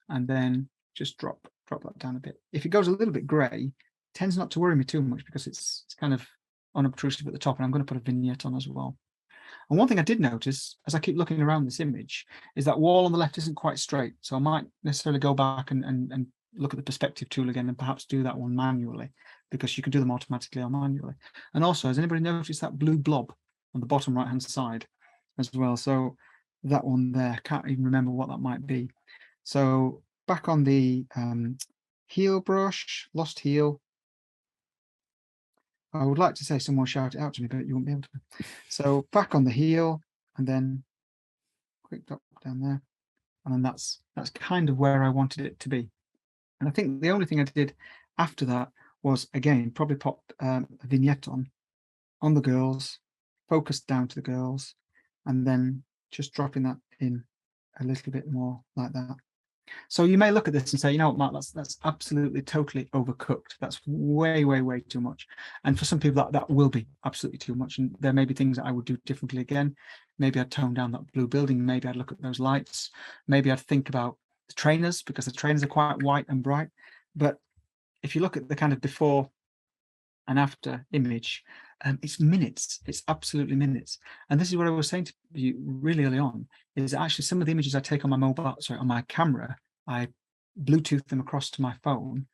and then just drop that down a bit. If it goes a little bit grey, it tends not to worry me too much because it's kind of unobtrusive at the top, and I'm going to put a vignette on as well. And one thing I did notice as I keep looking around this image is that wall on the left isn't quite straight. So I might necessarily go back and look at the perspective tool again and perhaps do that one manually, because you can do them automatically or manually. And also, has anybody noticed that blue blob on the bottom right hand side as well? So that one there, can't even remember what that might be. So back on the heel brush, lost heel. I would like to say someone shout it out to me, but you won't be able to. So back on the heel, and then quick drop down there, and then that's kind of where I wanted it to be. And I think the only thing I did after that was, again, probably pop a vignette on the girls, focused down to the girls, and then just dropping that in a little bit more like that. So you may look at this and say, you know what, Mark, that's absolutely totally overcooked. That's way, way, way too much. And for some people, that will be absolutely too much. And there may be things that I would do differently again. Maybe I'd tone down that blue building. Maybe I'd look at those lights. Maybe I'd think about the trainers, because the trainers are quite white and bright. But if you look at the kind of before and after image, it's minutes. It's absolutely minutes. And this is what I was saying to you really early on, is actually some of the images I take on my on my camera, I Bluetooth them across to my phone,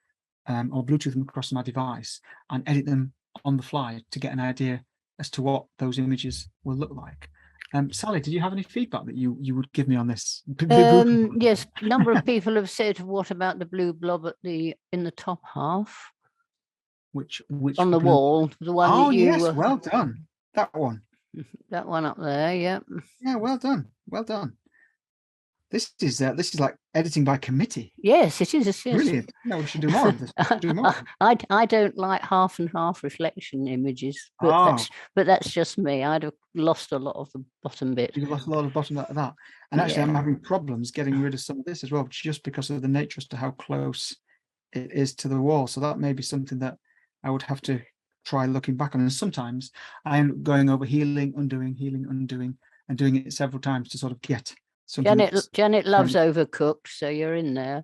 or Bluetooth them across to my device and edit them on the fly to get an idea as to what those images will look like. Sally, did you have any feedback that you would give me on this? Yes, a number of people have said, what about the blue blob in the top half? Which on the wall, the one that you... yes, well done. That one. That one up there, yeah. Yeah, well done. Well done. This is like editing by committee. Yes, it is. Brilliant. No, we should do more of this. I don't like half and half reflection images, but that's just me. I'd have lost a lot of the bottom bit. You've lost a lot of the bottom of that. And actually, I'm having problems getting rid of some of this as well, just because of the nature as to how close it is to the wall. So that may be something that I would have to try looking back on. And sometimes I am going over healing, undoing, and doing it several times to sort of get something. Janet loves overcooked, so you're in there.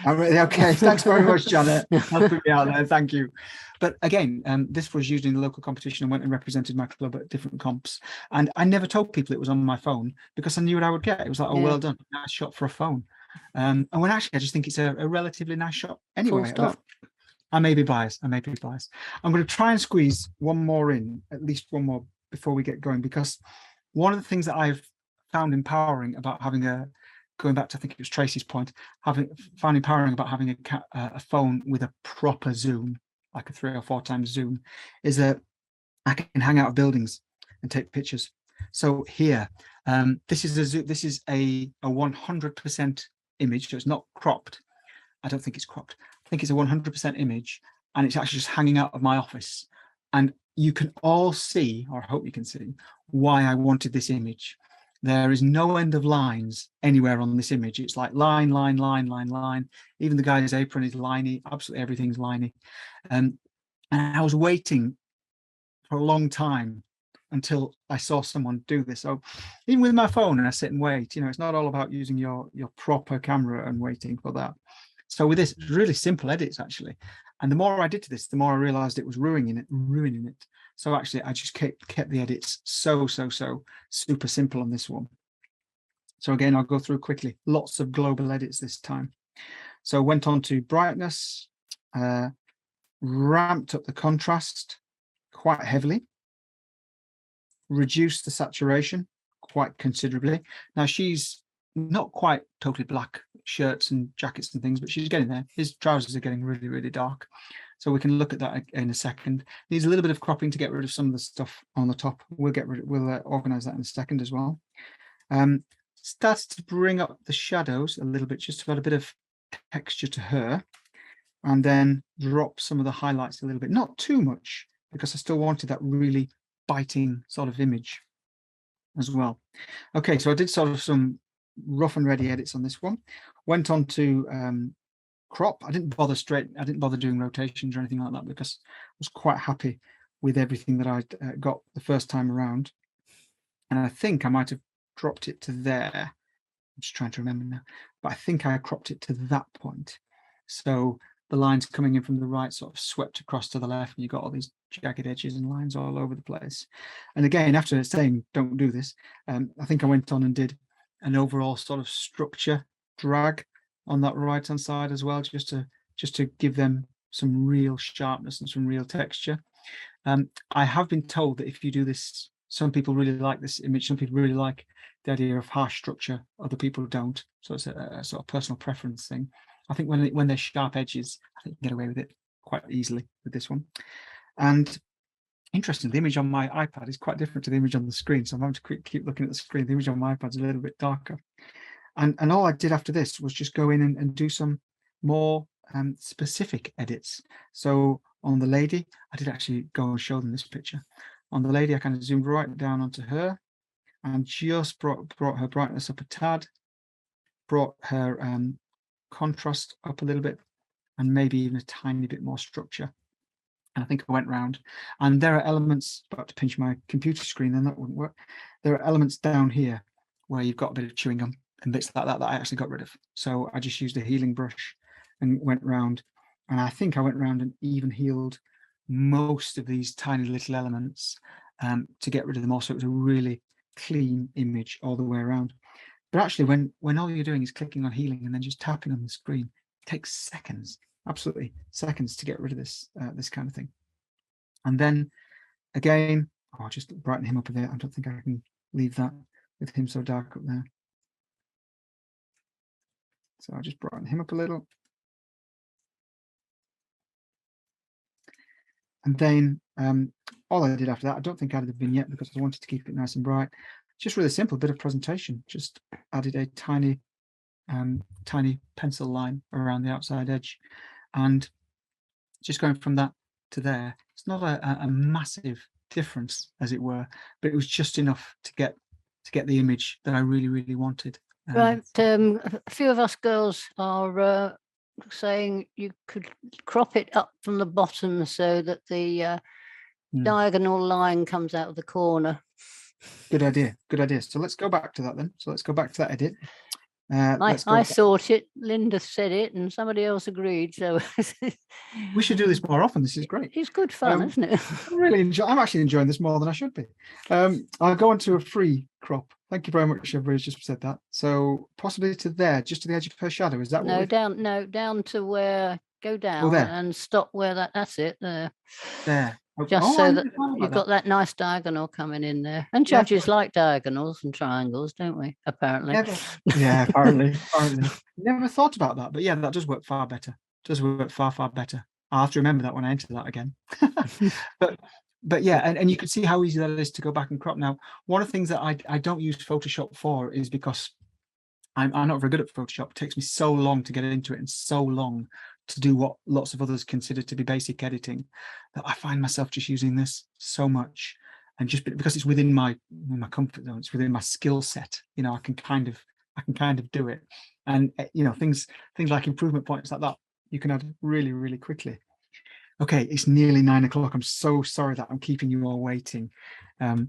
Okay, thanks very much, Janet. I'll put me out there. Thank you. But again, this was used in the local competition and went and represented my club at different comps. And I never told people it was on my phone because I knew what I would get. It was like, oh, well done, nice shot for a phone. And when actually, I just think it's a relatively nice shot anyway. I may be biased. I'm going to try and squeeze one more in, at least one more, before we get going, because one of the things that I've found empowering about having going back to, I think it was Tracy's point, found empowering about having a phone with a proper zoom, like a 3 or 4 times zoom, is that I can hang out of buildings and take pictures. So here, this is a 100% image, so it's not cropped. I don't think it's cropped. think it's a 100% image, and it's actually just hanging out of my office. And you can all see, or I hope you can see, why I wanted this image. There is no end of lines anywhere on this image. It's like line, line, line, line, line. Even the guy's apron is liney. Absolutely everything's liney. And I was waiting for a long time until I saw someone do this. So even with my phone, and I sit and wait, it's not all about using your proper camera and waiting for that. So with this, it's really simple edits actually. And the more I did to this, the more I realized it was ruining it. So actually, I just kept the edits so super simple on this one. So again, I'll go through quickly. Lots of global edits this time. So went on to brightness, ramped up the contrast quite heavily, reduced the saturation quite considerably. Now she's not quite totally black shirts and jackets and things, but she's getting there. His trousers are getting really dark. So we can look at that in a second. Needs a little bit of cropping to get rid of some of the stuff on the top. We'll organize that in a second as well. Starts to bring up the shadows a little bit, just to add a bit of texture to her, and then drop some of the highlights a little bit, not too much, because I still wanted that really biting sort of image as well. Okay, so I did sort of some rough and ready edits on this one. Went on to crop. I didn't bother doing rotations or anything like that, because I was quite happy with everything that I got the first time around. And I think I might have dropped it to there. I'm just trying to remember now, but I think I cropped it to that point. So the lines coming in from the right sort of swept across to the left, and you got all these jagged edges and lines all over the place. And again, after saying don't do this, I think I went on and did an overall sort of structure drag on that right hand side as well, just to give them some real sharpness and some real texture. I have been told that if you do this, some people really like this image, some people really like the idea of harsh structure, other people don't. So it's a sort of personal preference thing. I think when they're sharp edges, I think you can get away with it quite easily with this one. And interesting, the image on my iPad is quite different to the image on the screen, so I'm having to keep looking at the screen. The image on my iPad is a little bit darker. And all I did after this was just go in and do some more specific edits. So on the lady, I did actually go and show them this picture. On the lady, I kind of zoomed right down onto her and just brought her brightness up a tad, brought her contrast up a little bit, and maybe even a tiny bit more structure. And I think I went round, and there are elements, about to pinch my computer screen, then that wouldn't work. There are elements down here where you've got a bit of chewing gum and bits like that I actually got rid of. So I just used a healing brush and went round, and I think I went round and even healed most of these tiny little elements to get rid of them all. So it was a really clean image all the way around. But actually, when all you're doing is clicking on healing and then just tapping on the screen, it takes seconds, absolutely seconds, to get rid of this this kind of thing. And then again, I'll just brighten him up a bit. I don't think I can leave that with him so dark up there. So I'll just brighten him up a little. And then all I did after that, I don't think I added the vignette because I wanted to keep it nice and bright. Just really simple, bit of presentation. Just added a tiny pencil line around the outside edge, and just going from that to there. It's not a massive difference, as it were, but it was just enough to get the image that I really wanted. Right. A few of us girls are saying you could crop it up from the bottom so that the diagonal line comes out of the corner. Good idea. So let's go back to that then. So let's go back to that edit. I thought it, Linda said it, and somebody else agreed. So we should do this more often. This is great. It's good fun, isn't it? I'm actually enjoying this more than I should be. I'll go on to a free crop. Thank you very much, everybody just said that. So possibly to there, just to the edge of her shadow. Is that what down to where, go down and stop where that's it there. There. Just so that you've got that nice diagonal coming in there. And judges like diagonals and triangles, don't we? Apparently. Apparently. Never thought about that, but yeah, that does work far better. Does work far better. I'll have to remember that when I enter that again. But yeah, and you can see how easy that is to go back and crop. Now, one of the things that I don't use Photoshop for is because I'm not very good at Photoshop. It takes me so long to get into it and so long to do what lots of others consider to be basic editing, that I find myself just using this so much, and just because it's within my comfort zone, it's within my skill set. I can kind of do it, and things like improvement points like that you can add really, really quickly. Okay, it's nearly 9 o'clock. I'm so sorry that I'm keeping you all waiting, and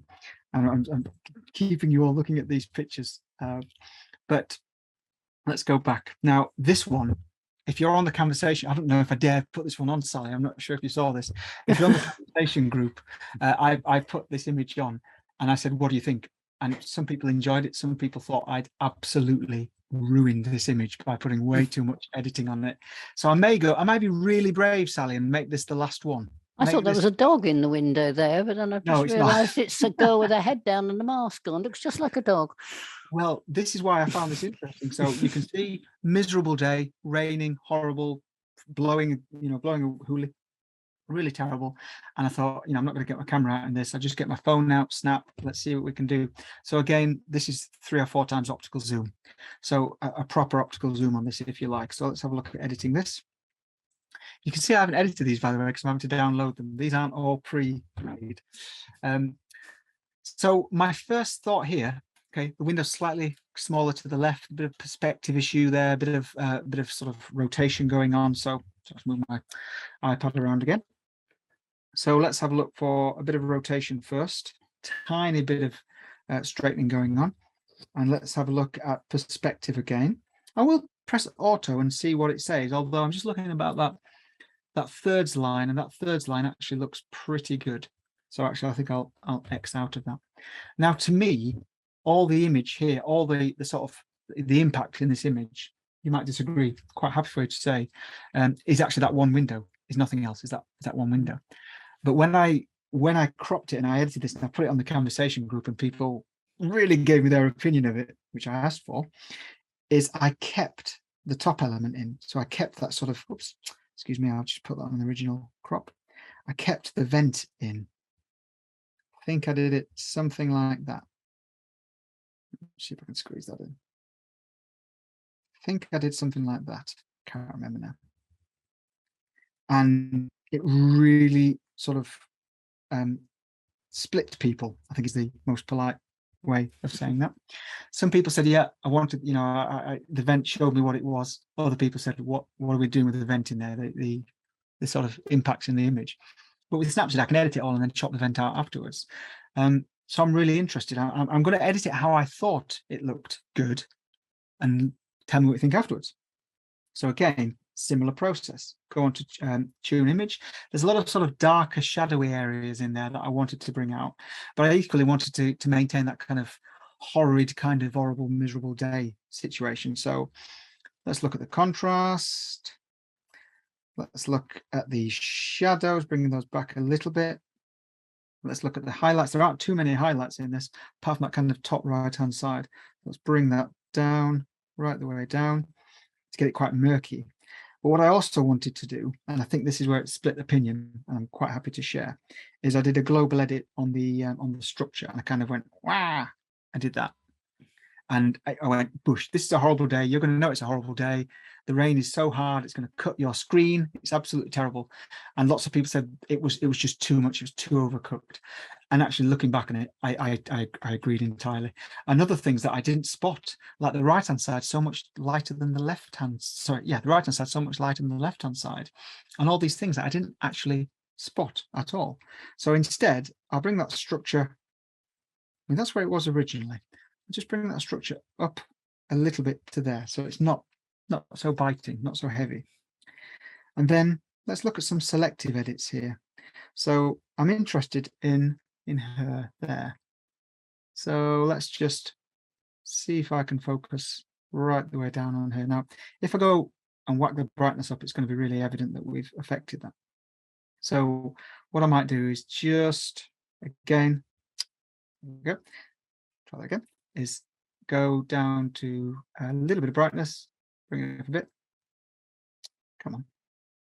I'm keeping you all looking at these pictures. But let's go back now. This one, if you're on the Camversation, I don't know if I dare put this one on, Sally. I'm not sure if you saw this. If you're on the Camversation group, I put this image on, and I said, "What do you think?" And some people enjoyed it. Some people thought I'd absolutely ruined this image by putting way too much editing on it. So I might be really brave, Sally, and make this the last one. I thought there was a dog in the window there, but then I've just realised it's a girl with her head down and a mask on. Looks just like a dog. Well, this is why I found this interesting. So you can see miserable day, raining, horrible, blowing a hoolie, really terrible. And I thought, I'm not going to get my camera out in this. I just get my phone out, snap. Let's see what we can do. So again, this is 3 or 4 times optical zoom. So a proper optical zoom on this, if you like. So let's have a look at editing this. You can see I haven't edited these, by the way, because I'm having to download them. These aren't all pre-made. So my first thought here, okay, the window's slightly smaller to the left, a bit of perspective issue there, a bit of sort of rotation going on. So let's move my iPad around again. So let's have a look for a bit of rotation first, tiny bit of straightening going on. And let's have a look at perspective again. I will press auto and see what it says, although I'm just looking about that thirds line, and that thirds line actually looks pretty good. So actually, I think I'll X out of that. Now, to me, all the image here, all the sort of the impact in this image, you might disagree, quite happy for you to say, is actually that one window, is nothing else, is that one window. But when I cropped it and I edited this and I put it on the Camversation group and people really gave me their opinion of it, which I asked for, is I kept the top element in. So I kept that sort of, oops, excuse me, I'll just put that on the original crop. I kept the vent in. I think I did it something like that. Let's see if I can squeeze that in. I think I did something like that. Can't remember now. And it really sort of split people, I think is the most polite way of saying that. Some people said, yeah, I wanted, the vent showed me what it was. Other people said, what are we doing with the vent in there? The sort of impacts in the image. But with Snapseed, I can edit it all and then chop the vent out afterwards. So I'm really interested. I'm going to edit it how I thought it looked good and tell me what you think afterwards. So again, similar process. Go on to tune image. There's a lot of sort of darker, shadowy areas in there that I wanted to bring out, but I equally wanted to maintain that kind of horrid, kind of horrible, miserable day situation. So let's look at the contrast. Let's look at the shadows, bringing those back a little bit. Let's look at the highlights. There aren't too many highlights in this, apart from that kind of top right-hand side. Let's bring that down, right the way down, to get it quite murky. But what I also wanted to do, and I think this is where it's split opinion, and I'm quite happy to share, is I did a global edit on the structure, and I kind of went, wow, I did that. And I went, Bush, this is a horrible day. You're going to know it's a horrible day. The rain is so hard, it's going to cut your screen. It's absolutely terrible. And lots of people said it was just too much. It was too overcooked. And actually looking back on it, I agreed entirely. And other things that I didn't spot, like the right-hand side, so much lighter than the left-hand. Sorry, yeah, the right-hand side, so much lighter than the left-hand side. And all these things that I didn't actually spot at all. So instead, I'll bring that structure. I mean, that's where it was originally. Just bring that structure up a little bit to there, so it's not so biting, not so heavy. And then let's look at some selective edits here. So I'm interested in her there. So let's just see if I can focus right the way down on her. Now, if I go and whack the brightness up, it's going to be really evident that we've affected that. So what I might do is just, again, there we go, try that again, is go down to a little bit of brightness, bring it up a bit. Come on,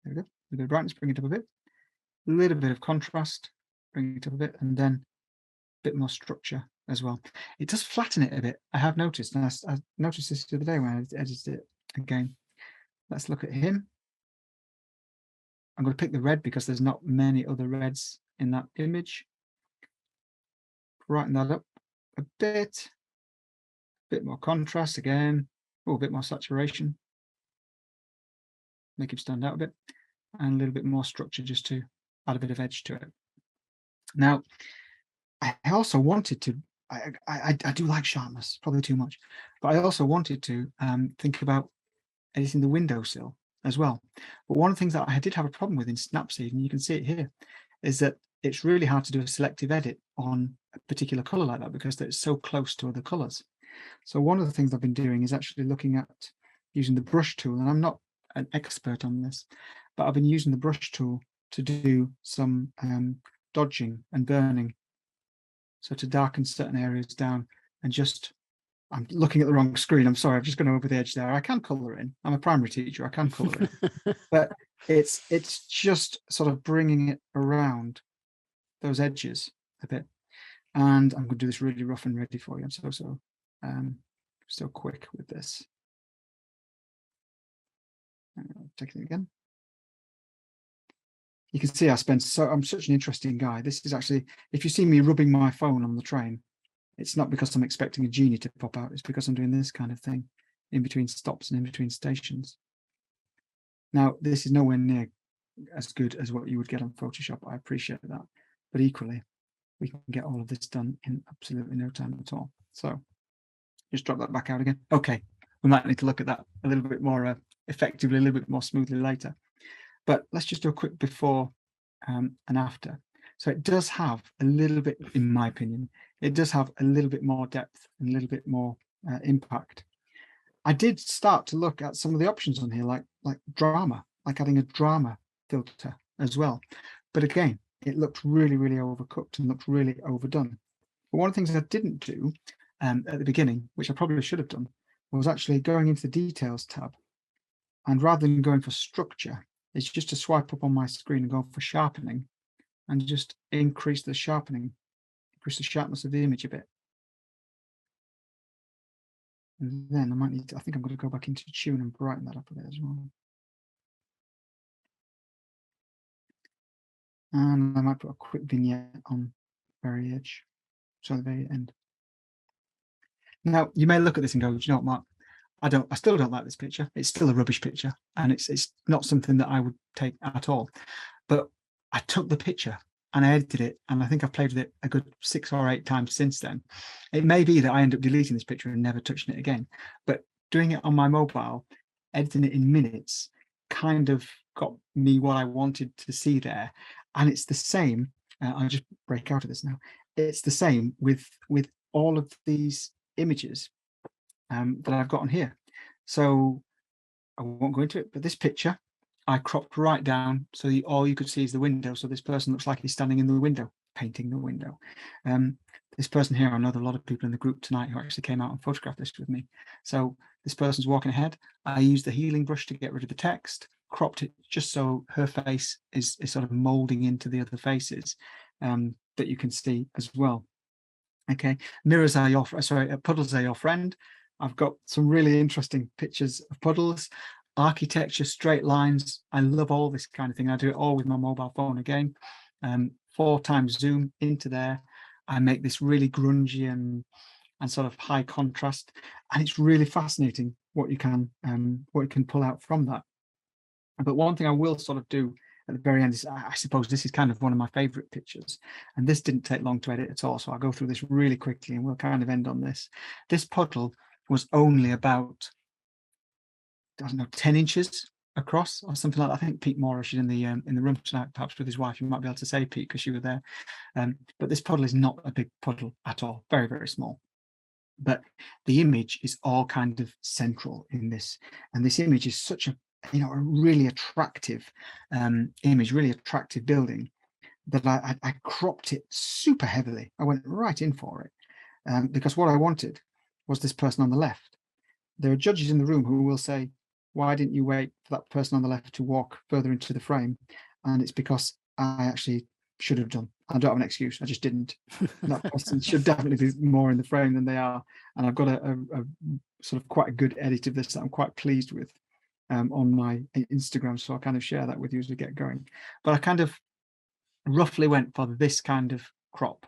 there we go. A little bit of brightness, bring it up a bit. A little bit of contrast, bring it up a bit, and then a bit more structure as well. It does flatten it a bit, I have noticed, and I noticed this the other day when I edited it again. Let's look at him. I'm going to pick the red because there's not many other reds in that image. Brighten that up a bit more contrast again, a bit more saturation, make him stand out a bit, and a little bit more structure just to add a bit of edge to it. Now, I also wanted to, I do like sharpness, probably too much, but I also wanted to think about editing the windowsill as well. But one of the things that I did have a problem with in Snapseed, and you can see it here, is that it's really hard to do a selective edit on a particular color like that because it's so close to other colors. So one of the things I've been doing is actually looking at using the brush tool, and I'm not an expert on this, but I've been using the brush tool to do some dodging and burning. So to darken certain areas down and just, I'm looking at the wrong screen. I'm sorry, I've just gone over the edge there. I can color in. I'm a primary teacher. I can color in, but it's just sort of bringing it around those edges a bit. And I'm going to do this really rough and ready for you. I'm so quick with this. Take it again. You can see I'm such an interesting guy. This is actually, if you see me rubbing my phone on the train, it's not because I'm expecting a genie to pop out. It's because I'm doing this kind of thing in between stops and in between stations. Now, this is nowhere near as good as what you would get on Photoshop. I appreciate that. But equally, we can get all of this done in absolutely no time at all. So just drop that back out again. Okay, we might need to look at that a little bit more effectively, a little bit more smoothly later. But let's just do a quick before and after. So it does have a little bit, in my opinion, it does have a little bit more depth and a little bit more impact. I did start to look at some of the options on here, like drama, like adding a drama filter as well. But again, it looked really, really overcooked and looked really overdone. But one of the things I didn't do at the beginning, which I probably should have done, was actually going into the details tab. And rather than going for structure, it's just to swipe up on my screen and go for sharpening and just increase the sharpening, increase the sharpness of the image a bit. And then I might need to, I think I'm going to go back into tune and brighten that up a bit as well. And I might put a quick vignette on the very edge, so the very end. Now, you may look at this and go, do you know what, Mark? I still don't like this picture. It's still a rubbish picture, and it's not something that I would take at all. But I took the picture and I edited it, and I think I've played with it a good 6 or 8 times since then. It may be that I end up deleting this picture and never touching it again, but doing it on my mobile, editing it in minutes, kind of got me what I wanted to see there. And it's the same. I'll just break out of this now. It's the same with all of these images that I've got on here. So I won't go into it, but this picture I cropped right down so all you could see is the window. So this person looks like he's standing in the window, painting the window. This person here, I know there are a lot of people in the group tonight who actually came out and photographed this with me. So this person's walking ahead. I used the healing brush to get rid of the text, cropped it just so her face is sort of molding into the other faces that you can see as well. Okay, mirrors are your, sorry, puddles are your friend. I've got some really interesting pictures of puddles, architecture, straight lines. I love all this kind of thing. I do it all with my mobile phone again. 4x zoom into there. I make this really grungy and sort of high contrast, and it's really fascinating what you can pull out from that. But one thing I will sort of do at the very end is, I suppose this is kind of one of my favorite pictures, and this didn't take long to edit at all. So I'll go through this really quickly and we'll kind of end on this. This puddle was only about, I don't know, 10 inches across or something like that. I think Pete Morris is in the room tonight, perhaps with his wife. You might be able to say, Pete, because you were there. But this puddle is not a big puddle at all, very, very small. But the image is all kind of central in this. And this image is such a, a really attractive image, really attractive building, that I cropped it super heavily. I went right in for it because what I wanted was this person on the left. There are judges in the room who will say, why didn't you wait for that person on the left to walk further into the frame? And it's because I actually should have done. I don't have an excuse. I just didn't. That person should definitely be more in the frame than they are. And I've got a sort of quite a good edit of this that I'm quite pleased with. on my Instagram, so I'll kind of share that with you as we get going. But I kind of roughly went for this kind of crop,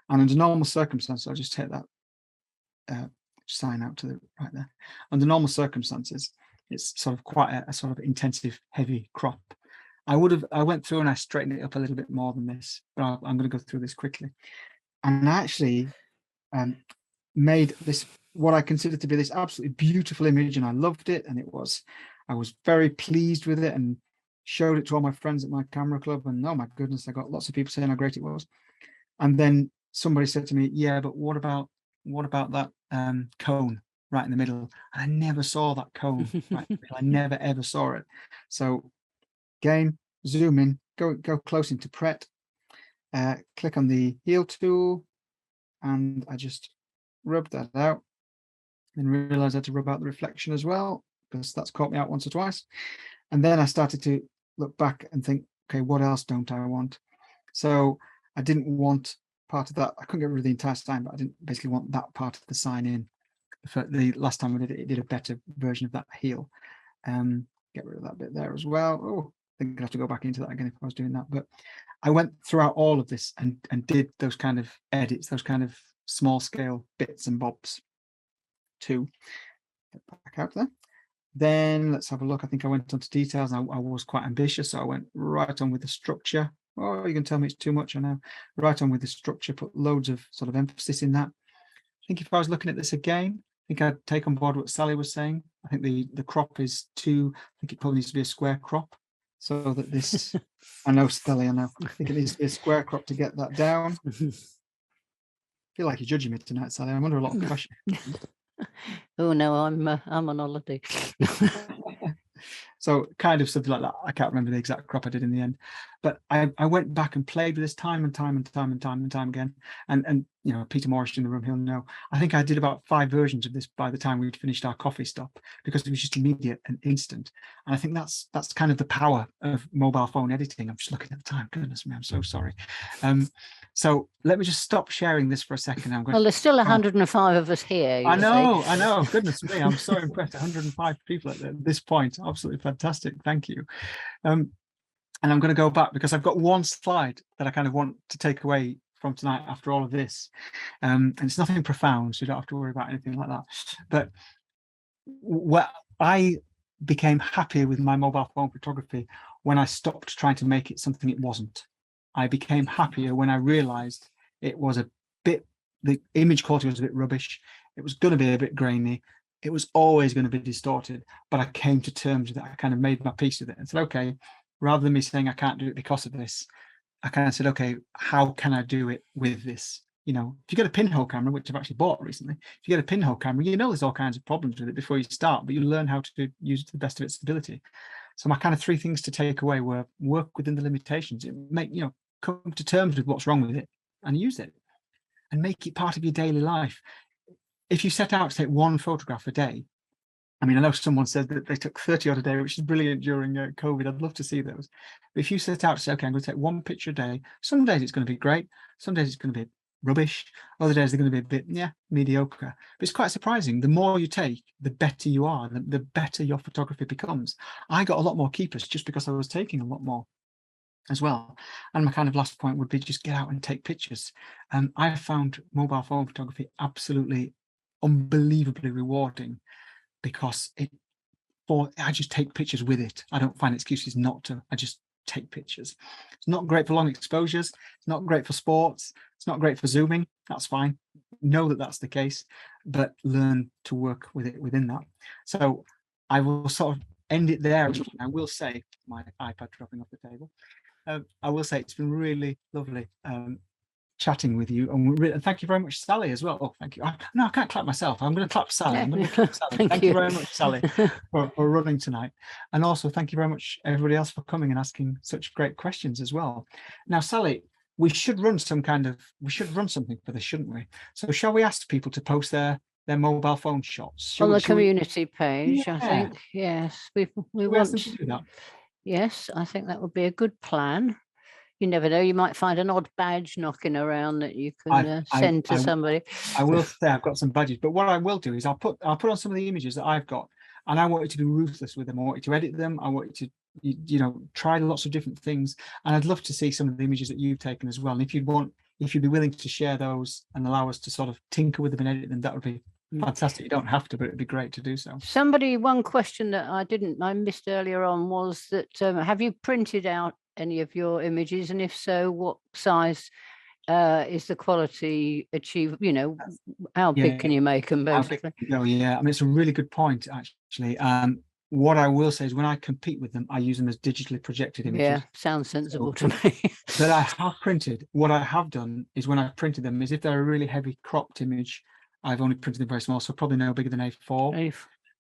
and under normal circumstances, I'll just take that sign out to the right there. Under normal circumstances, it's sort of quite a sort of intensive, heavy crop. I went through and I straightened it up a little bit more than this, but I'm going to go through this quickly. And I actually made this, what I consider to be this absolutely beautiful image, and I loved it, and I was very pleased with it, and showed it to all my friends at my camera club, and oh my goodness, I got lots of people saying how great it was. And then somebody said to me, yeah, but what about that cone right in the middle? And I never saw that cone right in the middle. I never ever saw it. So again, zoom in, go close into Pret, click on the heal tool, and I just rub that out, and realized I had to rub out the reflection as well, because that's caught me out once or twice. And then I started to look back and think, okay, what else don't I want? So I didn't want part of that. I couldn't get rid of the entire sign, but I didn't basically want that part of the sign in. For the last time I did it, it did a better version of that heel. Get rid of that bit there as well. Oh, I think I'd have to go back into that again if I was doing that. But I went throughout all of this and did those kind of edits, those kind of small scale bits and bobs too. Get back out there. Then let's have a look. I think I went on to details. I was quite ambitious, so I went right on with the structure. Oh, you can tell me it's too much, I know. Right on with the structure, put loads of sort of emphasis in that. I think if I was looking at this again, I think I'd take on board what Sally was saying. I think the crop is I think it probably needs to be a square crop, so that this, I know, Sally, I know. I think it needs to be a square crop to get that down. I feel like you're judging me tonight, Sally. I'm under a lot of pressure. Oh no, I'm on holiday. So kind of something like that. I can't remember the exact crop I did in the end, but I went back and played with this time and time again. And you know, Peter Morris in the room, he'll know. I think I did about 5 versions of this by the time we'd finished our coffee stop, because it was just immediate and instant. And I think that's kind of the power of mobile phone editing. I'm just looking at the time. Goodness me, I'm so sorry. So let me just stop sharing this for a second. I'm going. Well, there's still 105 of us here. I know. Goodness me, I'm so impressed. 105 people at this point. Absolutely fantastic. Thank you. And I'm going to go back because I've got one slide that I kind of want to take away from tonight after all of this. And it's nothing profound, so you don't have to worry about anything like that. But I became happier with my mobile phone photography when I stopped trying to make it something it wasn't. I became happier when I realized it was a bit, the image quality was a bit rubbish. It was going to be a bit grainy. It was always going to be distorted, but I came to terms with it. I kind of made my peace with it and said, okay, rather than me saying I can't do it because of this, I kind of said, okay, how can I do it with this? You know, if you get a pinhole camera, which I've actually bought recently, if you get a pinhole camera, you know there's all kinds of problems with it before you start, but you learn how to use it to the best of its ability. So my kind of 3 things to take away were work within the limitations, come to terms with what's wrong with it and use it and make it part of your daily life. If you set out to take 1 photograph a day, I mean, I know someone said that they took 30 odd a day, which is brilliant during COVID. I'd love to see those. But if you set out to say, okay, I'm going to take 1 picture a day, some days it's going to be great. Some days it's going to be rubbish. Other days they're going to be a bit, mediocre. But it's quite surprising. The more you take, the better you are, the better your photography becomes. I got a lot more keepers just because I was taking a lot more as well. And my kind of last point would be just get out and take pictures. I found mobile phone photography absolutely unbelievably rewarding, because I just take pictures with it. I don't find excuses not to. I just take pictures. It's not great for long exposures. It's not great for sports. It's not great for zooming. That's fine. Know that that's the case, but learn to work with it within that. So I will sort of end it there. I will say, my iPad dropping off the table. I will say it's been really lovely chatting with you, and thank you very much, Sally, as well. Oh, thank you. I can't clap myself. I'm going to clap Sally. I'm going to clap Sally. Thank you very much, Sally, for running tonight, and also thank you very much everybody else for coming and asking such great questions as well. Now, Sally, we should run something for this, shouldn't we? So shall we ask people to post their mobile phone shots on the community page? I think, yes, we want to do that. Yes, I think that would be a good plan. You never know, you might find an odd badge knocking around that you can send to somebody. I will say I've got some badges, but what I will do is I'll put on some of the images that I've got, and I want you to be ruthless with them. I want you to edit them. I want you to, you know, try lots of different things. And I'd love to see some of the images that you've taken as well. And if you'd be willing to share those and allow us to sort of tinker with them and edit them, that would be fantastic. You don't have to, but it'd be great to do so. One question that I missed earlier on was that have you printed out any of your images, and if so, what size is the quality achievable? You know, how big can you make them, basically? Oh yeah, I mean, it's a really good point, actually. What I will say is, when I compete with them, I use them as digitally projected images. Yeah, sounds sensible to me. That I have printed. What I have done is, when I've printed them, is if they're a really heavy cropped image, I've only printed them very small, so probably no bigger than A4.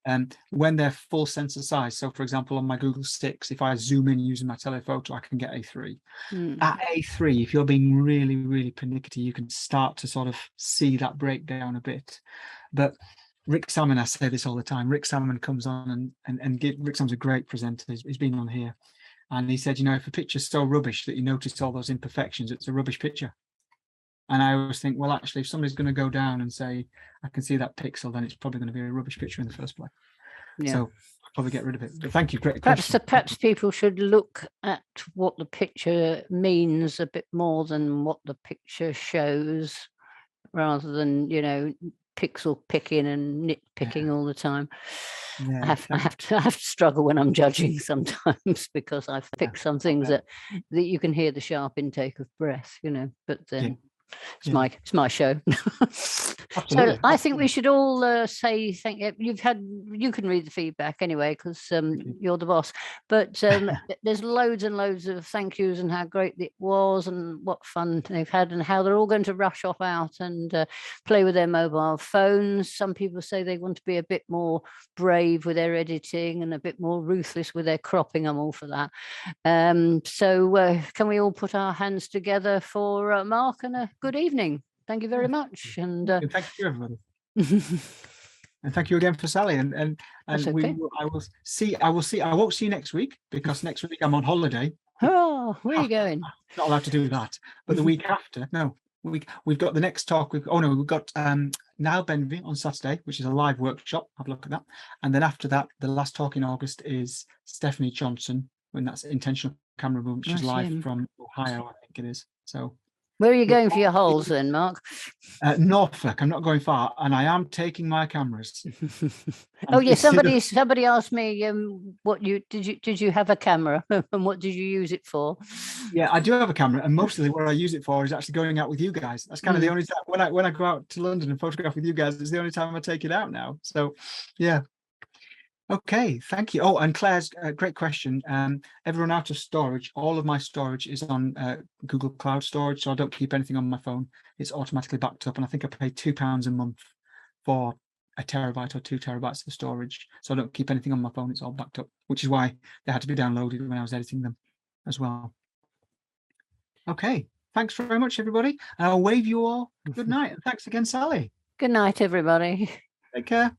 And when they're full sensor size, so for example, on my Google Sticks, if I zoom in using my telephoto, I can get A3. At A3, if you're being really, really pernickety, you can start to sort of see that breakdown a bit. But Rick Salmon, I say this all the time, Rick Salmon comes on and Rick Salmon's a great presenter. He's been on here. And he said, you know, if a picture's so rubbish that you notice all those imperfections, it's a rubbish picture. And I always think, well, actually, if somebody's going to go down and say, I can see that pixel, then it's probably going to be a rubbish picture in the first place. Yeah. So I'll probably get rid of it. But thank you. Great question. Perhaps people should look at what the picture means a bit more than what the picture shows, rather than, you know, pixel picking and nitpicking all the time. I have to struggle when I'm judging sometimes, because I've picked some things that you can hear the sharp intake of breath, you know, but then it's my show. So I think we should all say thank you. You can read the feedback anyway, because you're the boss. But there's loads and loads of thank yous, and how great it was, and what fun they've had, and how they're all going to rush off out and play with their mobile phones. Some people say they want to be a bit more brave with their editing and a bit more ruthless with their cropping. I'm all for that. So can we all put our hands together for Mark, and a good evening? Thank you very much. And thank you, everybody. And thank you again for Sally. And okay. I will see. I won't see you next week, because next week I'm on holiday. Oh, where are you going? Not allowed to do that. But the week after, we've got the next talk. We've got Niall Benvey on Saturday, which is a live workshop. Have a look at that. And then after that, the last talk in August is Stephanie Johnson, when that's intentional camera movement. She's live from Ohio, I think it is. So. Where are you going for your holes then, Mark? Norfolk. I'm not going far, and I am taking my cameras. Oh yeah, somebody asked me what did you have a camera and what did you use it for? Yeah, I do have a camera, and mostly what I use it for is actually going out with you guys. That's kind of the only time when I go out to London and photograph with you guys. It's the only time I take it out now. So, yeah. Okay, thank you. Oh, and Claire's great question. Everyone out of storage, all of my storage is on Google Cloud Storage, so I don't keep anything on my phone. It's automatically backed up, and I think I pay £2 a month for 1 terabyte or 2 terabytes of storage. So I don't keep anything on my phone. It's all backed up, which is why they had to be downloaded when I was editing them as well. Okay, thanks very much, everybody. And I'll wave you all good night. And thanks again, Sally. Good night, everybody. Take care.